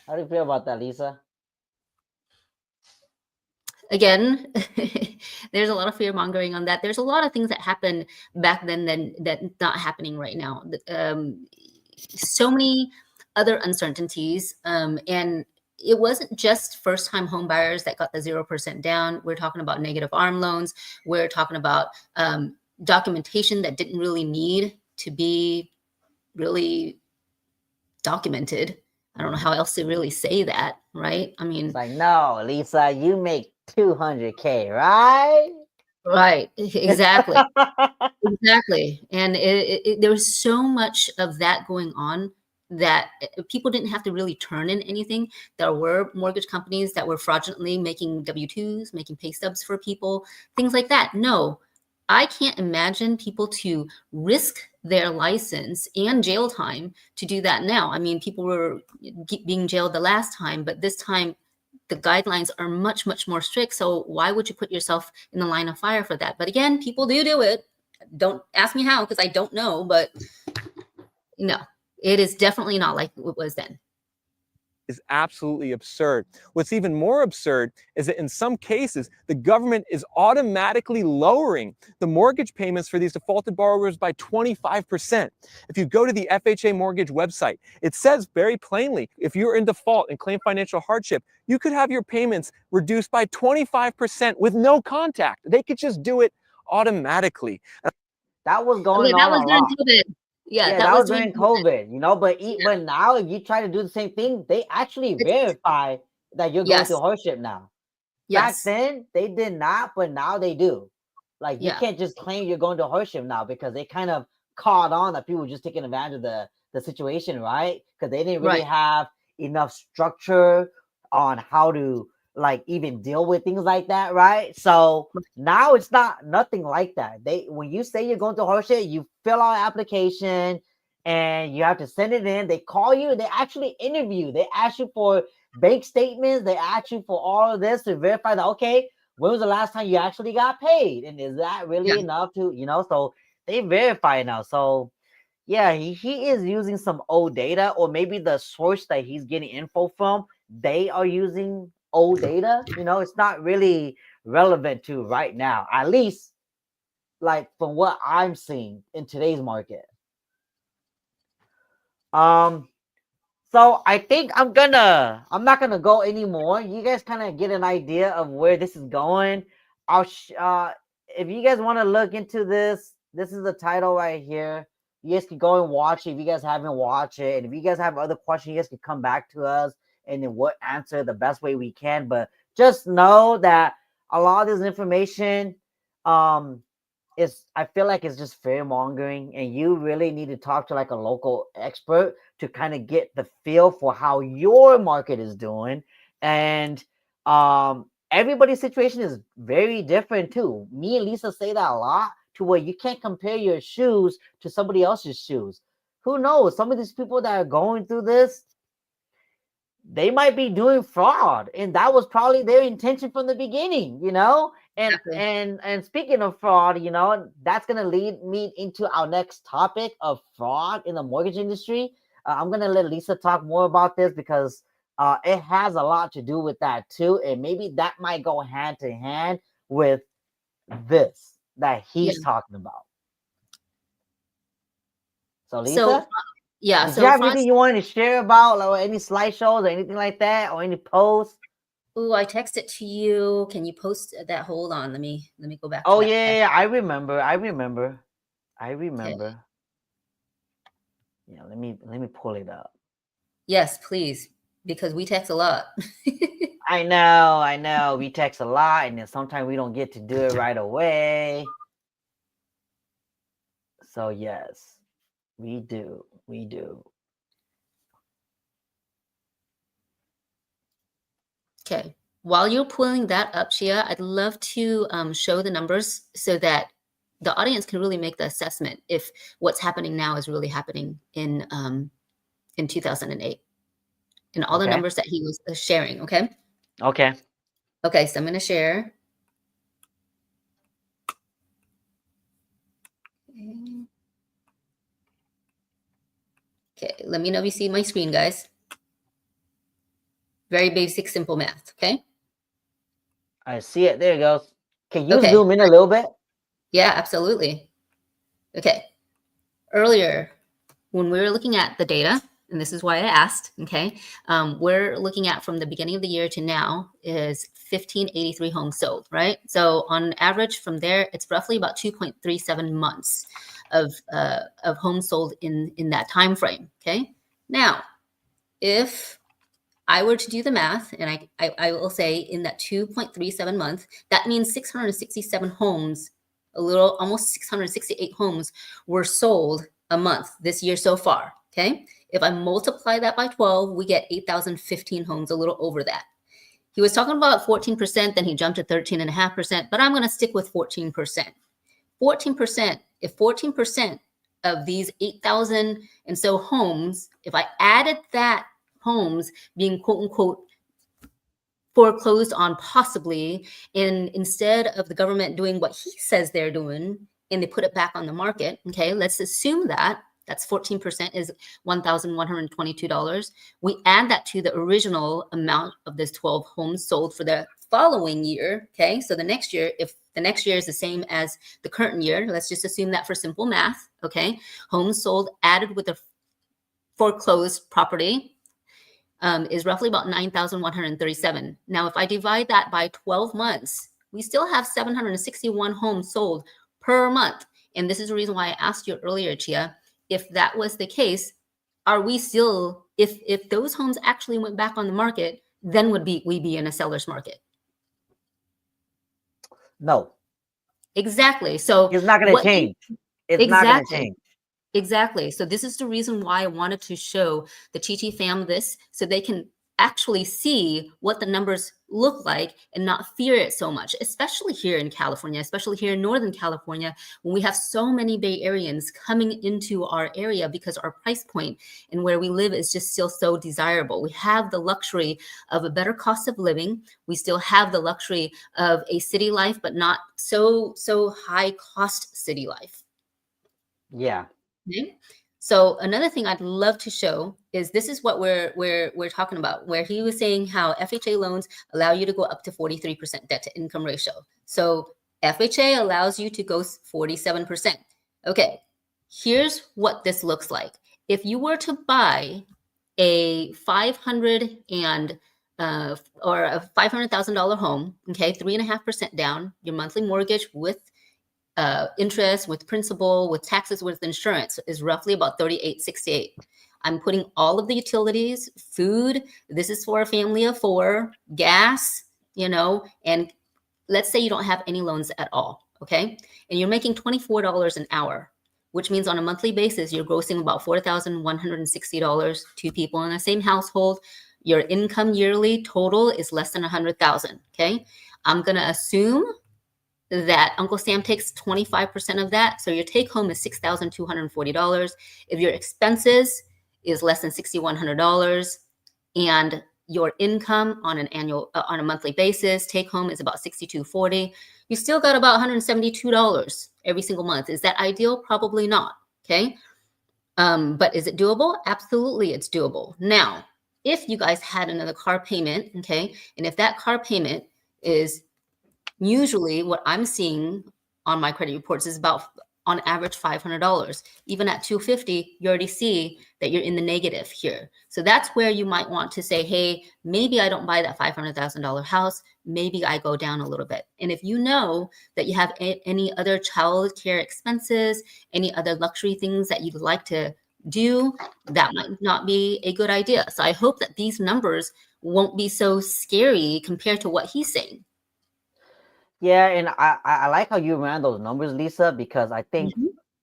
How do you feel about that, Lisa? Again, there's a lot of fear mongering on that. There's a lot of things that happened back then that not happening right now. So many other uncertainties, and it wasn't just first-time home buyers that got the 0% down. We're talking about negative arm loans. We're talking about documentation that didn't really need to be really documented. I don't know how else to really say that, right? I mean, It's like, no, Lisa, you make 200K, right? right, exactly. Exactly. And there was so much of that going on that people didn't have to really turn in anything. There were mortgage companies that were fraudulently making W-2s, making pay stubs for people, things like that. No, I can't imagine people to risk their license and jail time to do that now. I mean, people were being jailed the last time, but this time the guidelines are much, much more strict. So why would you put yourself in the line of fire for that? But again, people do it. Don't ask me how, because I don't know, but no, it is definitely not like it was then. is absolutely absurd. What's even more absurd is that in some cases, the government is automatically lowering the mortgage payments for these defaulted borrowers by 25%. If you go to the FHA mortgage website, it says very plainly, if you're in default and claim financial hardship, you could have your payments reduced by 25% with no contact. They could just do it automatically. That was going that on was a during lot. COVID. Yeah, that was during COVID, but but now if you try to do the same thing, they actually verify that you're going through hardship now. Back then, they did not, but now they do. Like, you can't just claim you're going to hardship now because they kind of caught on that people were just taking advantage of the situation, right? Because they didn't really have enough structure on how to like even deal with things like that, right? So now it's nothing like that. When you say you're going to hardship, you fill out an application and you have to send it in. They call you, they actually interview, they ask you for bank statements, they ask you for all of this to verify that, okay, when was the last time you actually got paid? And is that really enough to, so they verify now. So yeah, he is using some old data, or maybe the source that he's getting info from, they are using old data. It's not really relevant to right now, at least like from what I'm seeing in today's market. So I think I'm not gonna go anymore. You guys kind of get an idea of where this is going. If you guys want to look into this is the title right here. You guys can go and watch it if you guys haven't watched it. And if you guys have other questions, you guys can come back to us and then we'll answer the best way we can. But just know that a lot of this information, I feel like it's just fear mongering, and you really need to talk to like a local expert to kind of get the feel for how your market is doing. And everybody's situation is very different too. Me and Lisa say that a lot, to where you can't compare your shoes to somebody else's shoes. Who knows? Some of these people that are going through this, they might be doing fraud, and that was probably their intention from the beginning, And speaking of fraud, that's gonna lead me into our next topic of fraud in the mortgage industry. I'm gonna let Lisa talk more about this because it has a lot to do with that too, and maybe that might go hand to hand with this that he's talking about. So Lisa. Yeah. Did So you have front. anything you wanted to share about, like any slideshows or anything like that, or any posts? Oh, I texted to you. Can you post that? Hold on. Let me go back to Oh that yeah, text. yeah, I remember. Okay. Yeah, let me pull it up. Yes, please, because we text a lot. I know. We text a lot, and then sometimes we don't get to do it right away. So yes, we do. Okay. While you're pulling that up, Shia, I'd love to show the numbers so that the audience can really make the assessment if what's happening now is really happening in 2008, and all the Okay. numbers that he was sharing. Okay. Okay. Okay. So I'm going to share. Okay. Let me know if you see my screen, guys. Very basic, simple math. Okay. I see it. There it goes. Can you Okay. zoom in a little bit? Yeah, absolutely. Okay. Earlier, when we were looking at the data, and this is why I asked, okay, we're looking at from the beginning of the year to now is 1583 homes sold, right? So on average from there, it's roughly about 2.37 months of homes sold in that time frame, okay? Now, if I were to do the math, and I will say in that 2.37 months, that means 667 homes, almost 668 homes were sold a month this year so far, okay? If I multiply that by 12, we get 8,015 homes, a little over that. He was talking about 14%, then he jumped to 13.5%, but I'm gonna stick with 14%. 14%, if 14% of these 8,000 and so homes, if I added that homes being quote unquote foreclosed on possibly, and instead of the government doing what he says they're doing and they put it back on the market, okay, let's assume that that's 14% is $1,122. We add that to the original amount of this 12 homes sold for the following year, okay? So the next year, if the next year is the same as the current year, let's just assume that for simple math, okay? Homes sold added with a foreclosed property is roughly about 9,137. Now, if I divide that by 12 months, we still have 761 homes sold per month. And this is the reason why I asked you earlier, Chia, if that was the case, are we still, if those homes actually went back on the market, then would we be in a seller's market? No. Exactly. So It's not going to change. It's not going to exactly. change. Exactly. So this is the reason why I wanted to show the Chi fam this so they can actually see what the numbers look like and not fear it so much, especially here in California, especially here in Northern California, when we have so many Bay Areans coming into our area because our price point and where we live is just still so desirable. We have the luxury of a better cost of living. We still have the luxury of a city life, but not so high cost city life. Yeah. Okay. So another thing I'd love to show is this is what we're talking about, where he was saying how FHA loans allow you to go up to 43% debt to income ratio. So FHA allows you to go 47%. Okay, here's what this looks like. If you were to buy a $500,000 home, okay, 3.5% down, your monthly mortgage with interest, with principal, with taxes, with insurance is roughly about $3,868. I'm putting all of the utilities, food, this is for a family of 4, gas, and let's say you don't have any loans at all, okay? And you're making $24 an hour, which means on a monthly basis, you're grossing about $4,160, 2 people in the same household. Your income yearly total is less than $100,000, okay? I'm gonna assume that Uncle Sam takes 25% of that. So your take home is $6,240. If your expenses is less than $6,100 and your income on a monthly basis, take home is about $6,240, you still got about $172 every single month. Is that ideal? Probably not. Okay. But is it doable? Absolutely, it's doable. Now, if you guys had another car payment, okay, and if that car payment is usually what I'm seeing on my credit reports is about on average $500. Even at $250, you already see that you're in the negative here. So that's where you might want to say, hey, maybe I don't buy that $500,000 house. Maybe I go down a little bit. And if you know that you have any other child care expenses, any other luxury things that you'd like to do, that might not be a good idea. So I hope that these numbers won't be so scary compared to what he's saying. Yeah, and I like how you ran those numbers, Lisa, because I think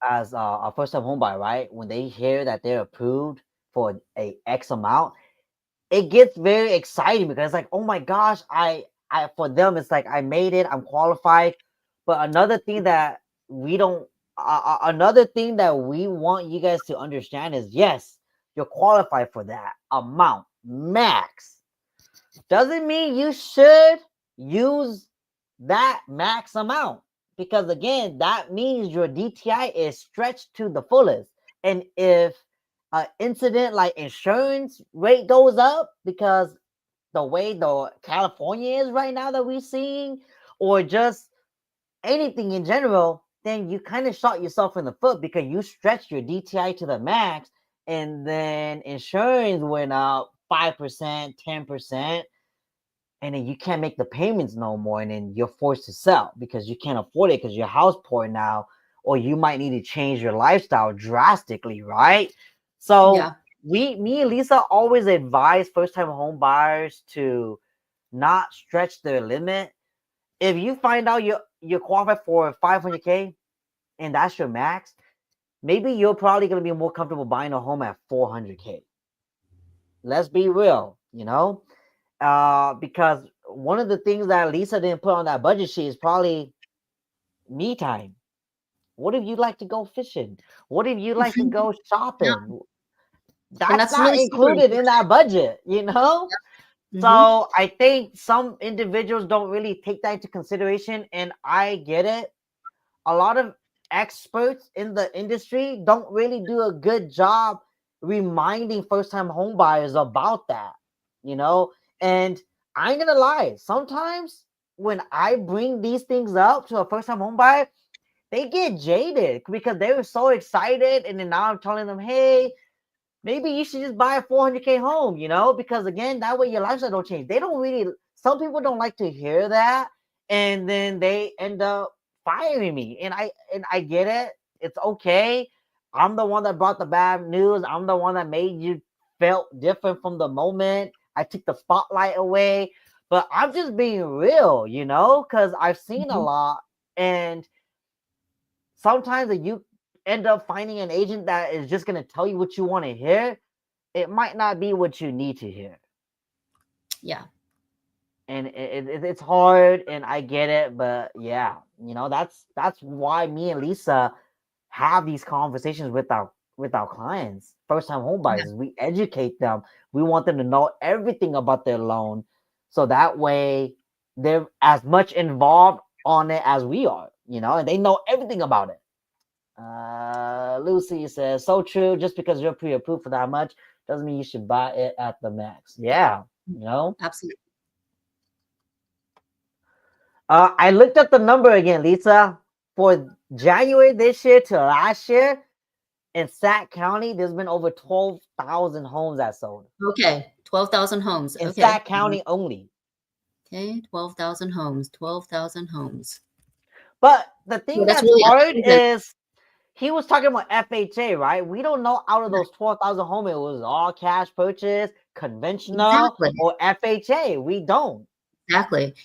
as a first-time homebuyer, right, when they hear that they're approved for a X amount, it gets very exciting because it's like, oh my gosh, I for them it's like I made it, I'm qualified. But another thing that we don't, another thing that we want you guys to understand is, yes, you're qualified for that amount max. Doesn't mean you should use that max amount, because again, that means your DTI is stretched to the fullest. And if an incident like insurance rate goes up because the way the California is right now that we're seeing, or just anything in general, then you kind of shot yourself in the foot because you stretched your DTI to the max, and then insurance went up 5%, 10%, and then you can't make the payments no more, and then you're forced to sell because you can't afford it because your house poor now, or you might need to change your lifestyle drastically, right? So me and Lisa always advise first-time home buyers to not stretch their limit. If you find out you're qualified for 500K and that's your max, maybe you're probably going to be more comfortable buying a home at 400K. Let's be real, because one of the things that Lisa didn't put on that budget sheet is probably me time. What if you like to go fishing? What if you like to go shopping? That's not really included in that budget, So I think some individuals don't really take that into consideration, and I get it. A lot of experts in the industry don't really do a good job reminding first-time home buyers about that, and I ain't gonna lie, sometimes when I bring these things up to a first-time home buyer, they get jaded because they were so excited, and then now I'm telling them, hey, maybe you should just buy a 400K home, because again, that way your lifestyle don't change. They don't really, some people don't like to hear that, and then they end up firing me. And I get it. It's okay. I'm the one that brought the bad news. I'm the one that made you felt different from the moment. I took the spotlight away, but I'm just being real, because I've seen a lot, and sometimes that you end up finding an agent that is just going to tell you what you want to hear, it might not be what you need to hear. Yeah. And it's hard, and I get it, but yeah, that's why me and Lisa have these conversations with our clients, first-time home buyers. Yeah. We educate them. We want them to know everything about their loan, so that way they're as much involved on it as we are, and they know everything about it. Lucy says, so true. Just because you're pre-approved for that much doesn't mean you should buy it at the max. Yeah, absolutely. I looked up the number again, Lisa. For January this year to last year, in Sac County, there's been over 12,000 homes that sold. Okay, 12,000 homes. In Sac County only. Okay, 12,000 homes. 12,000 homes. But the thing that's really hard is, he was talking about FHA, right? We don't know out of those 12,000 homes, it was all cash purchase, conventional, or FHA. We don't.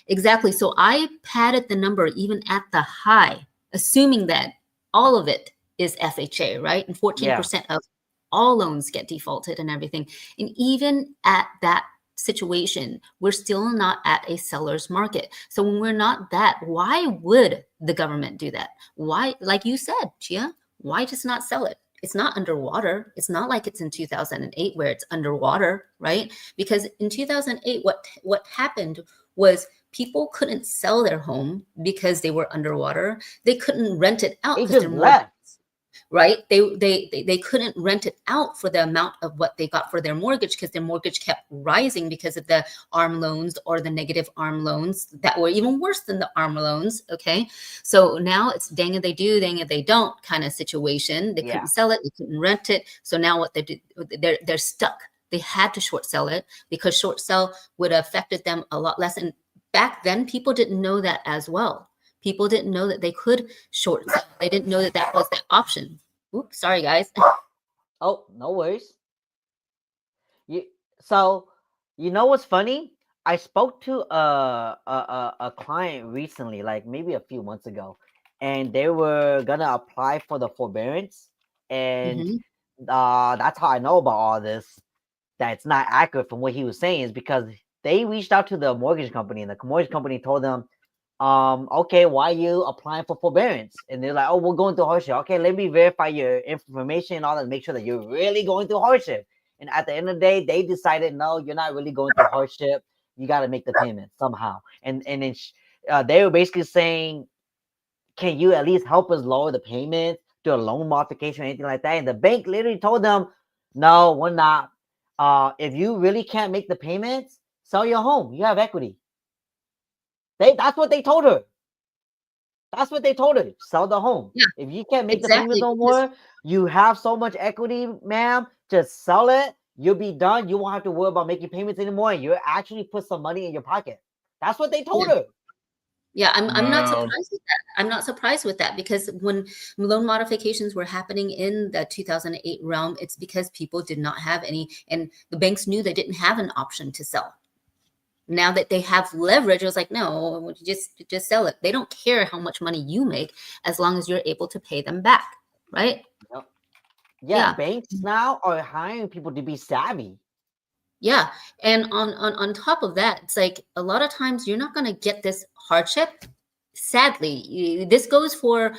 Exactly. So I padded the number even at the high, assuming that all of it is FHA, right? And 14% of all loans get defaulted and everything. And even at that situation, we're still not at a seller's market. So when we're not that, why would the government do that? Why, like you said, Chia, why just not sell it? It's not underwater. It's not like it's in 2008 where it's underwater, right? Because in 2008, what happened was people couldn't sell their home because they were underwater. They couldn't rent it out. They just left. right? They couldn't rent it out for the amount of what they got for their mortgage because their mortgage kept rising because of the ARM loans or the negative ARM loans that were even worse than the ARM loans. Okay, so now it's dang if they do, dang if they don't kind of situation. They Yeah. couldn't sell it, they couldn't rent it. So now what they did, they're stuck. They had to short sell it because short sell would have affected them a lot less. And back then, people didn't know that as well. People didn't know that they could short sell. They didn't know that that was the option. Oops, sorry guys. Oh, no worries. So you know what's funny? I spoke to a client recently, like maybe a few months ago, and they were gonna apply for the forbearance, and Mhm. that's how I know about all this. That's not accurate from what he was saying is because they reached out to the mortgage company, and the mortgage company told them, okay, why are you applying for forbearance? And they're like, oh, we're going through hardship. Okay, let me verify your information and all that, make sure that you're really going through hardship. And at the end of the day, they decided, no, you're not really going through hardship. You got to make the payment somehow. And then they were basically saying, can you at least help us lower the payment, do a loan modification or anything like that? And the bank literally told them, no, we're not. If you really can't make the payments, sell your home. You have equity. That's what they told her. That's what they told her. Sell the home. Yeah, If you can't make the exactly. payments no more, you have so much equity, ma'am. Just sell it. You'll be done. You won't have to worry about making payments anymore. And you actually put some money in your pocket. That's what they told her. Yeah, I'm not Wow. surprised with that. I'm not surprised with that because when loan modifications were happening in the 2008 realm, it's because people did not have any, and the banks knew they didn't have an option to sell. Now that they have leverage, it was like, no, just sell it. They don't care how much money you make as long as you're able to pay them back, right? Yep. Yeah, Yeah. banks now are hiring people to be savvy. Yeah. And on top of that, it's like a lot of times you're not going to get this hardship. Sadly, this goes for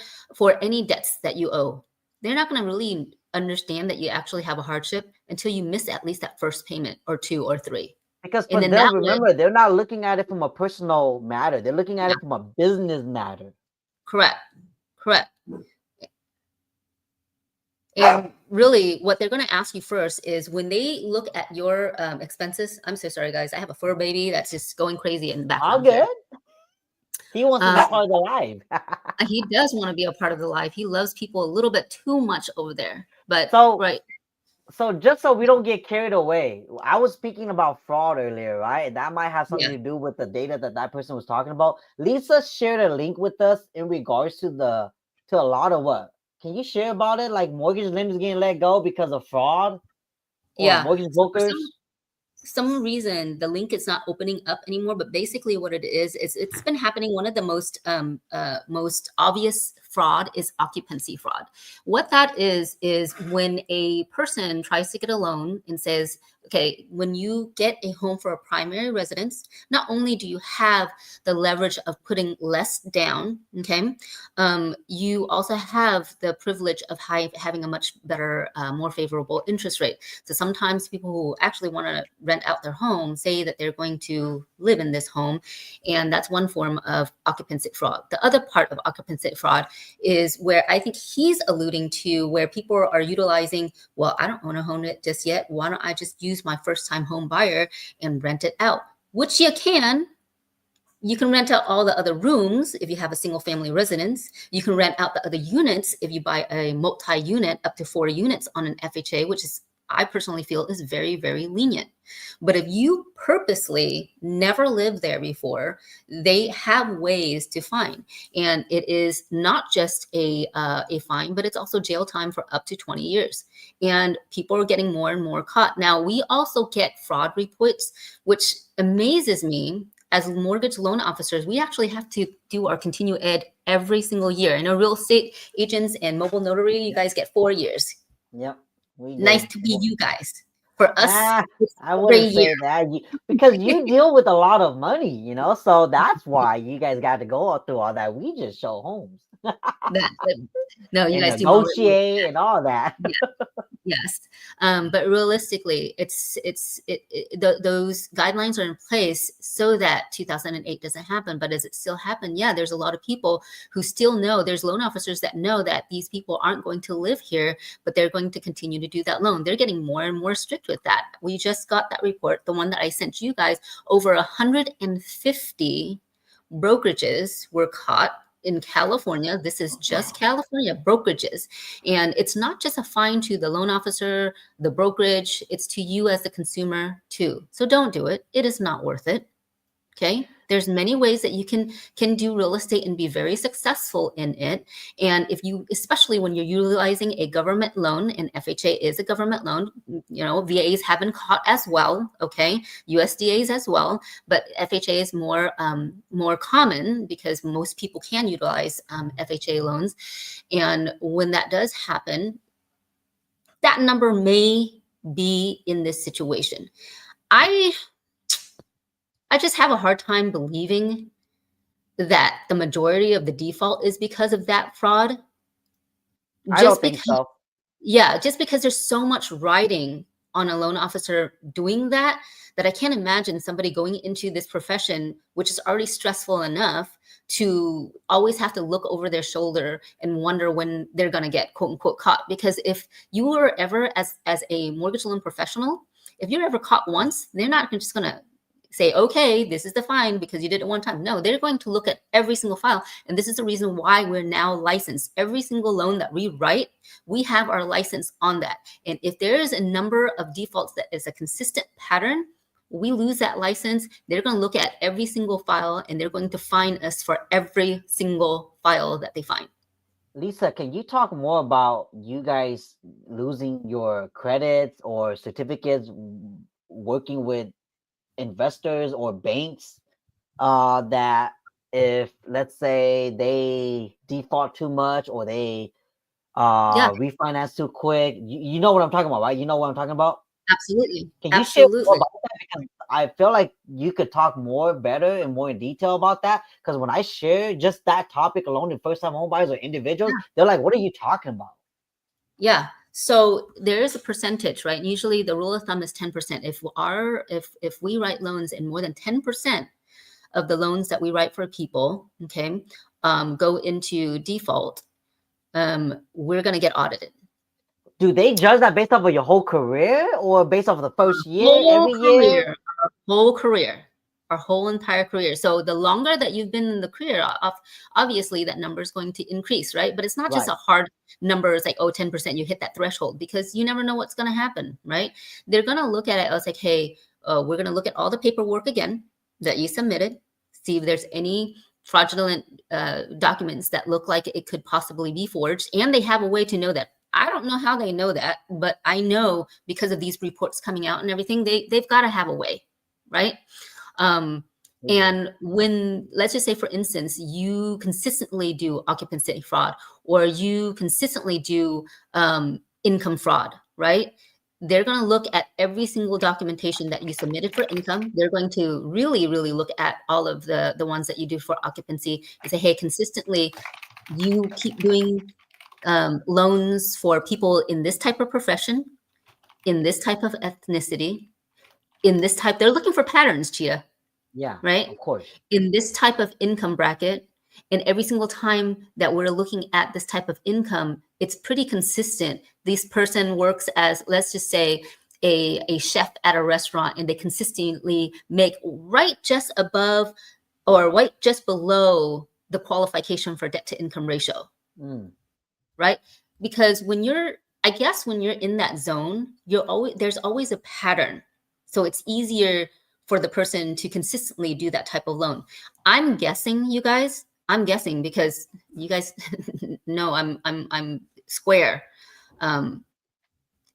any debts that you owe. They're not going to really understand that you actually have a hardship until you miss at least that first payment or two or three. Because for And then that them, would, remember, they're not looking at it from a personal matter. They're looking at yeah, it from a business matter. correct. And really, what they're going to ask you first is when they look at your expenses. I'm so sorry, guys. I have a fur baby that's just going crazy in the All background here. good. He wants to be part of the live. He does want to be a part of the life. He loves people a little bit too much over there. But So, right, so just so we don't get carried away, I was speaking about fraud earlier, right? That might have something yeah, to do with the data that person was talking about. Lisa shared a link with us in regards to a lot of what? Can you share about it? Like mortgage lenders getting let go because of fraud or yeah. mortgage So for brokers? some reason the link is not opening up anymore, but basically what it is it's been happening. One of the most obvious fraud is occupancy fraud. What that is when a person tries to get a loan and says, okay, when you get a home for a primary residence, not only do you have the leverage of putting less down, okay, you also have the privilege of having a much better, more favorable interest rate. So sometimes people who actually want to rent out their home say that they're going to live in this home, and that's one form of occupancy fraud. The other part of occupancy fraud is where I think he's alluding to, where people are utilizing, well, I don't own a home just yet. Why don't I just use my first-time home buyer and rent it out? Which you can. You can rent out all the other rooms if you have a single family residence. You can rent out the other units if you buy a multi-unit up to 4 units on an FHA, which is, I personally feel, is very, very lenient. But if you purposely never lived there before, they have ways to fine. And it is not just a fine, but it's also jail time for up to 20 years. And people are getting more and more caught. Now, we also get fraud reports, which amazes me. As mortgage loan officers, we actually have to do our continue ed every single year. And our real estate agents and mobile notary, you guys get 4 years. Yep, we Nice good. to be you guys. For us, it's I every wouldn't year. say that because you deal with a lot of money, so that's why you guys got to go through all that. We just show homes. No, you and guys do more. negotiate and all that. Yes, but realistically, those guidelines are in place so that 2008 doesn't happen. But does it still happen? Yeah, there's a lot of people who still know. There's loan officers that know that these people aren't going to live here, but they're going to continue to do that loan. They're getting more and more strict with that. We just got that report, the one that I sent you guys. Over 150 brokerages were caught in California. This is just California brokerages. And it's not just a fine to the loan officer, the brokerage, it's to you as the consumer too. So don't do it. It is not worth it. Okay. There's many ways that you can do real estate and be very successful in it. And if you, especially when you're utilizing a government loan, and FHA is a government loan, you know, VAs have been caught as well. Okay. USDAs as well, but FHA is more common because most people can utilize FHA loans. And when that does happen, that number may be in this situation. I just have a hard time believing that the majority of the default is because of that fraud. I don't think so. Yeah, just because there's so much writing on a loan officer doing that, that I can't imagine somebody going into this profession, which is already stressful enough, to always have to look over their shoulder and wonder when they're going to get quote unquote caught. Because if you were ever, as a mortgage loan professional, if you're ever caught once, they're not just going to say, okay, this is the fine because you did it one time. No, they're going to look at every single file. And this is the reason why we're now licensed. Every single loan that we write, we have our license on that. And if there is a number of defaults that is a consistent pattern, we lose that license. They're going to look at every single file and they're going to fine us for every single file that they find. Lisa, can you talk more about you guys losing your credits or certificates working with investors or banks that if, let's say, they default too much or they refinance too quick? You know what I'm talking about, right? You know what I'm talking about? Absolutely. Can you share more about that? Because I feel like you could talk more, better, and more in detail about that. Because when I share just that topic alone to first-time homebuyers or individuals, they're like, "What are you talking about?" Yeah. So there is a percentage, right? Usually the rule of thumb is 10%. If we write loans and more than 10% of the loans that we write for people, okay, go into default, we're going to get audited. Do they judge that based off of your whole career or based off of the first year, Whole every career, year? our whole entire career. So the longer that you've been in the career, obviously that number is going to increase, right? But it's not just a hard number. It's like, oh, 10%, you hit that threshold, because you never know what's going to happen, right? They're going to look at it. I was like, hey, we're going to look at all the paperwork again that you submitted, see if there's any fraudulent documents that look like it could possibly be forged. And they have a way to know that. I don't know how they know that, but I know because of these reports coming out and everything, they've got to have a way, right? And when, let's just say, for instance, you consistently do occupancy fraud or you consistently do income fraud, right? They're going to look at every single documentation that you submitted for income. They're going to really, really look at all of the ones that you do for occupancy and say, hey, consistently, you keep doing loans for people in this type of profession, in this type of ethnicity, in this type, they're looking for patterns, Chia. Yeah, right. Of course. In this type of income bracket, and every single time that we're looking at this type of income, it's pretty consistent. This person works as, let's just say, a chef at a restaurant, and they consistently make right just above or right just below the qualification for debt to income ratio. Right? Because when you're in that zone, there's always a pattern. So it's easier for the person to consistently do that type of loan. I'm guessing because you guys know I'm square.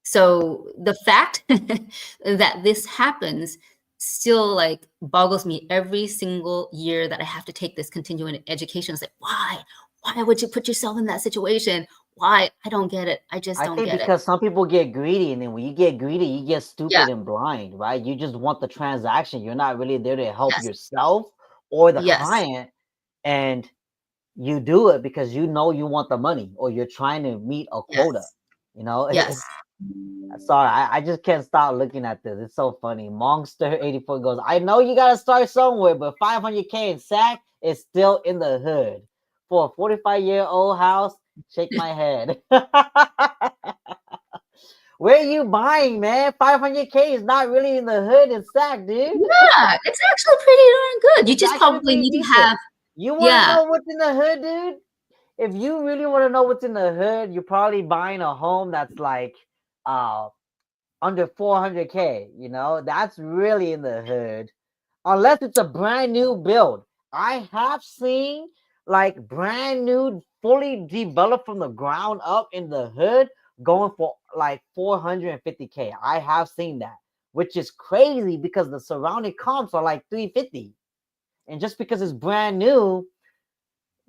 So the fact that this happens still like boggles me every single year that I have to take this continuing education. It's like, why would you put yourself in that situation? Why? I don't get it. I just don't get it. I think because some people get greedy, and then when you get greedy, you get stupid and blind, right? You just want the transaction. You're not really there to help yourself or the client. And you do it because you know you want the money or you're trying to meet a quota. Yes. You know, Yes. sorry, I just can't stop looking at this. It's so funny. Monster84 goes, I know you gotta start somewhere, but 500K in SAC is still in the hood. For a 45-year-old house, shake my head. Where are you buying, man? 500K is not really in the hood in SAC, dude. Yeah, it's actually pretty darn good. You It's just actually probably pretty need to decent. have, You want to yeah, know what's in the hood, dude? If you really want to know what's in the hood, you're probably buying a home that's like under 400K. You know, that's really in the hood. Unless it's a brand new build. I have seen like brand new, fully developed from the ground up in the hood going for like 450K. I have seen that, which is crazy because the surrounding comps are like 350. And just because it's brand new,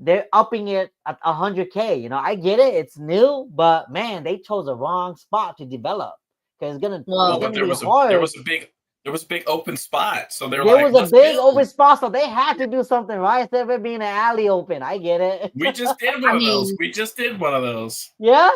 they're upping it at 100K. You know, I get it, it's new, but man, they chose the wrong spot to develop because it's gonna Well, well, but be hard. there was a big open spot, so they're There like, was a let's big open build. spot, so they had to do something right instead of it being an alley open. I get it. We just did I one of those. mean, We just did one of those. Yeah,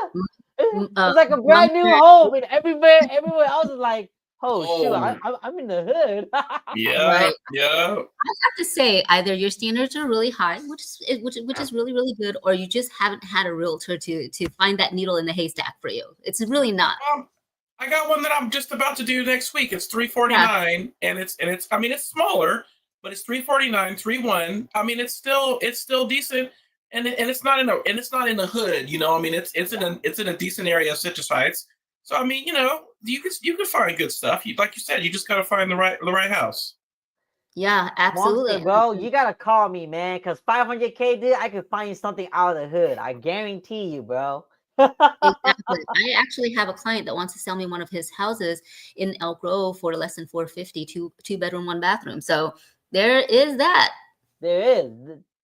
uh, it's like a brand new Monster, home, and everywhere else is like, oh shoot, Oh, I'm in the hood. yeah, right? yeah. I have to say, either your standards are really high, which is really really good, or you just haven't had a realtor to find that needle in the haystack for you. It's really not. I got one that I'm just about to do next week. It's Yeah, 349, and it's. I mean, it's smaller, but it's 349, 31. I mean, it's still decent, and it's not in the hood. You know, I mean, it's in a decent area of Citrus Heights. So I mean, you know, you can find good stuff. You like you said, you just gotta find the right house. yeah, Monster, absolutely. bro, you gotta call me, man, because 500K, dude, I could find you something out of the hood. I guarantee you, bro. Exactly. I actually have a client that wants to sell me one of his houses in Elk Grove for less than 450, two bedroom, one bathroom. So there is that. There is.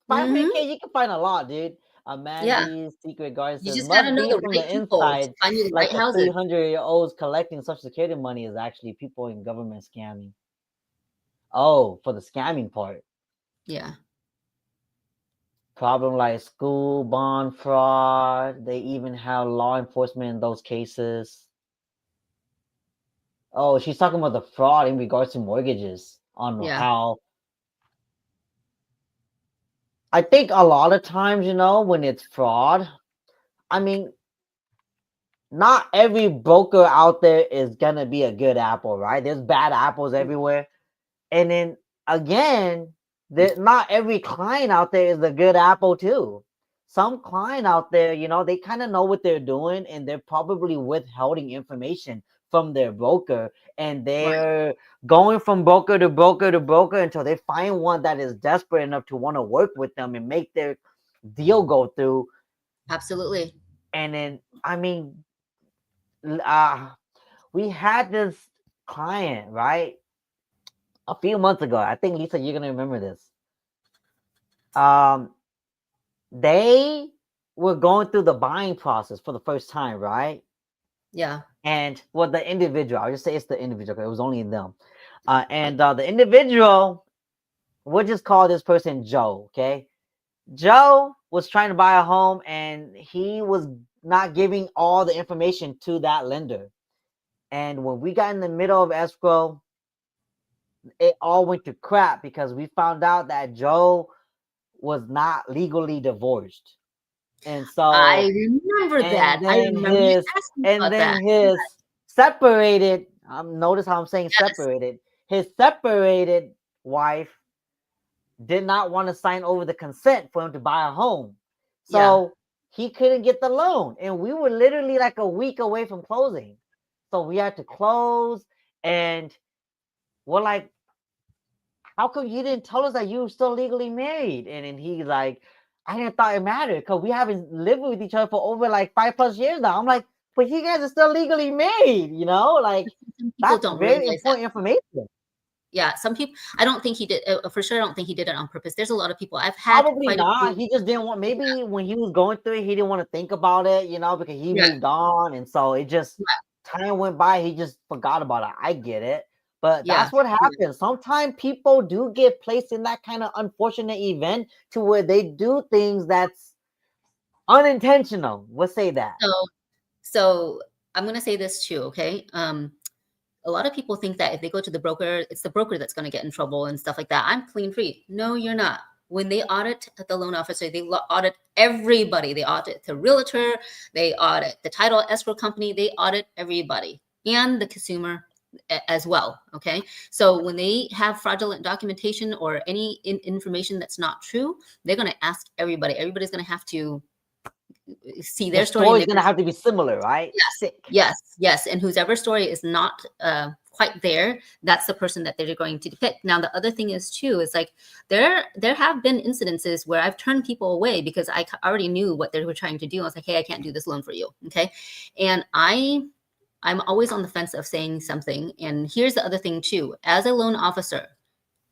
Hmm. 500K, you can find a lot, dude. Yeah. Amandi's Secret Garden You says, just got to must know be the from right the people to inside, find you the like right the houses. 300-year-olds collecting Social Security money is actually people in government scamming. Oh, for the scamming part. Yeah. Problem like school bond fraud. They even have law enforcement in those cases. Oh, she's talking about the fraud in regards to mortgages on Yeah. how I think a lot of times, you know, when it's fraud, I mean, not every broker out there is gonna be a good apple, right? There's bad apples everywhere. And then again, not every client out there is a good apple too. Some client out there, you know, they kind of know what they're doing and they're probably withholding information from their broker and Right. they're going from broker to broker to broker until they find one that is desperate enough to want to work with them and make their deal go through. Absolutely. And then, I mean, uh, we had this client, right? A few months ago. I think Lisa, you're gonna remember this. They were going through the buying process for the first time, right? Yeah. And well, the individual, I'll just say it's the individual, it was only them. And the individual, we'll just call this person Joe, okay? Joe was trying to buy a home and he was not giving all the information to that lender. And when we got in the middle of escrow, it all went to crap because we found out that Joe was not legally divorced. And I so remember that. and I then remember you his asking about that. separated, notice how I'm saying Yes. separated, his separated wife did not want to sign over the consent for him to buy a home. Yeah. So he couldn't get the loan. And we were literally like a week away from closing. So we had to close and we're like, how come you didn't tell us that you were still legally married? And then he's like, I didn't thought it mattered because we haven't lived with each other for over like 5+ years now. I'm like, but you guys are still legally married, you know? Like, Some people that's don't very realize that. important information. Yeah. Some people, I don't think he did, for sure. I don't think he did it on purpose. There's a lot of people. I've had Probably quite a not. few. He just didn't want, maybe when he was going through it, he didn't want to think about it, you know, because he Yeah. moved on. And so it just, time went by, he just forgot about it. I get it. But Yeah. that's what happens. Sometimes people do get placed in that kind of unfortunate event to where they do things that's unintentional. We'll say that. So I'm going to say this too, okay? A lot of people think that if they go to the broker, it's the broker that's going to get in trouble and stuff like that. I'm clean free. No, you're not. When they audit at the loan officer, they audit everybody. They audit the realtor, they audit the title escrow company, they audit everybody and the consumer as well. Okay. So when they have fraudulent documentation or any information that's not true, they're going to ask everybody. Everybody's going to have to see their story. Story's gonna have to be similar, right? Yes, yes. And whoever story is not quite there, that's the person that they're going to depict. Now, the other thing is too, is like there have been incidences where I've turned people away because I already knew what they were trying to do. I was like, hey, I can't do this loan for you. Okay. And I'm always on the fence of saying something. And here's the other thing too, as a loan officer,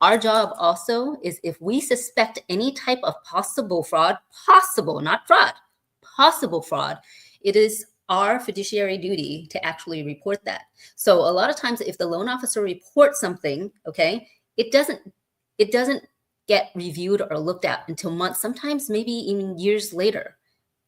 our job also is if we suspect any type of possible fraud, not fraud, possible fraud, it is our fiduciary duty to actually report that. So a lot of times if the loan officer reports something, okay, it doesn't get reviewed or looked at until months, sometimes maybe even years later.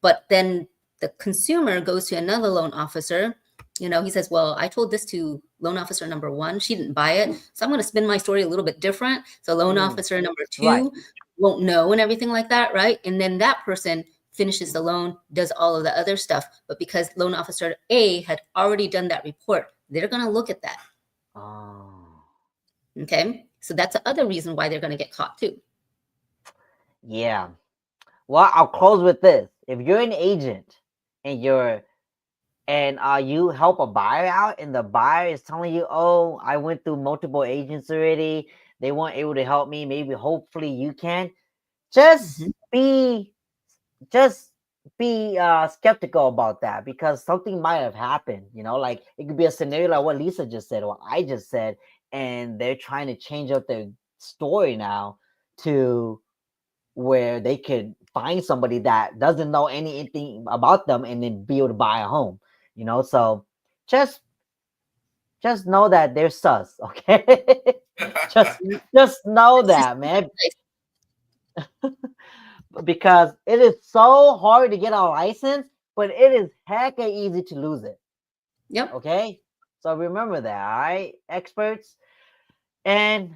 But then the consumer goes to another loan officer, you know, he says, well, I told this to loan officer number 1, she didn't buy it. So I'm going to spin my story a little bit different. So loan officer number 2 won't know and everything like that, right? And then that person finishes the loan, does all of the other stuff. But because loan officer A had already done that report, they're going to look at that. Oh. Okay. So that's the other reason why they're going to get caught too. Yeah. Well, I'll close with this. If you're an agent and you help a buyer out and the buyer is telling you, oh, I went through multiple agents already, they weren't able to help me, maybe hopefully you can, just be skeptical about that, because something might have happened, you know, like it could be a scenario like what Lisa just said, what I just said, and they're trying to change up their story now to where they could find somebody that doesn't know anything about them and then be able to buy a home, you know. So just know that they're sus, okay? just know that, man. Because it is so hard to get a license, but it is hecka easy to lose it. Yep. Okay? So remember that, all right, experts? And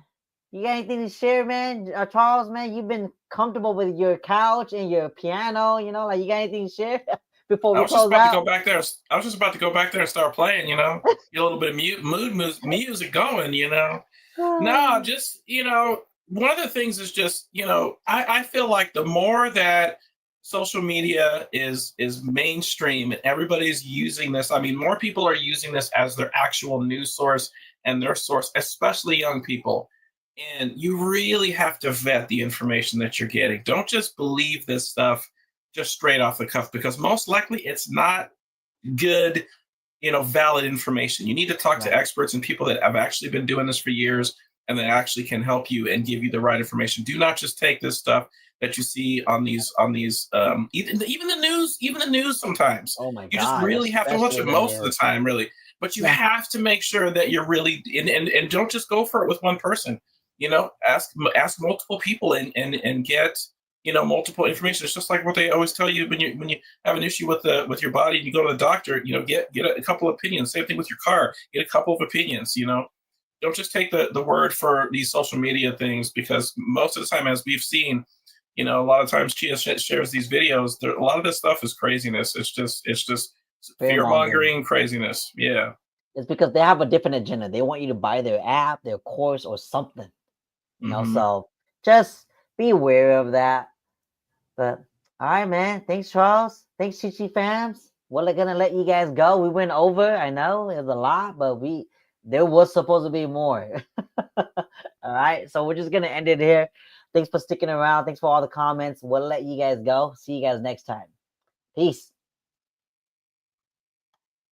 you got anything to share, man? Charles, man, you've been comfortable with your couch and your piano, you know, like you got anything to share before we close out? I was just about to go back there and start playing, you know, get a little bit of music going, you know. No, just, you know, one of the things is just, you know, I feel like the more that social media is mainstream and everybody's using this, I mean, more people are using this as their actual news source and their source, especially young people. And you really have to vet the information that you're getting. Don't just believe this stuff just straight off the cuff, because most likely it's not good, you know, valid information. You need to talk to experts and people that have actually been doing this for years and that actually can help you and give you the right information. Do not just take this stuff that you see on these even the news sometimes. Oh my God. You just really have to watch it most of the time, really. But you have to make sure that you're really and don't just go for it with one person. You know, ask multiple people and get, you know, multiple information. It's just like what they always tell you when you have an issue with your body and you go to the doctor, you know, get a couple of opinions. Same thing with your car. Get a couple of opinions, you know. Don't just take the word for these social media things, because most of the time, as we've seen, you know, a lot of times Chia shares these videos. A lot of this stuff is craziness. It's just fear-mongering craziness. Yeah. It's because they have a different agenda. They want you to buy their app, their course, or something. You know, so just be aware of that. But all right, man. Thanks, Charles. Thanks, Chichi fams. We're gonna let you guys go. We went over. I know it was a lot, but there was supposed to be more. All right, so we're just gonna end it here. Thanks for sticking around. Thanks for all the comments. We'll let you guys go. See you guys next time. Peace.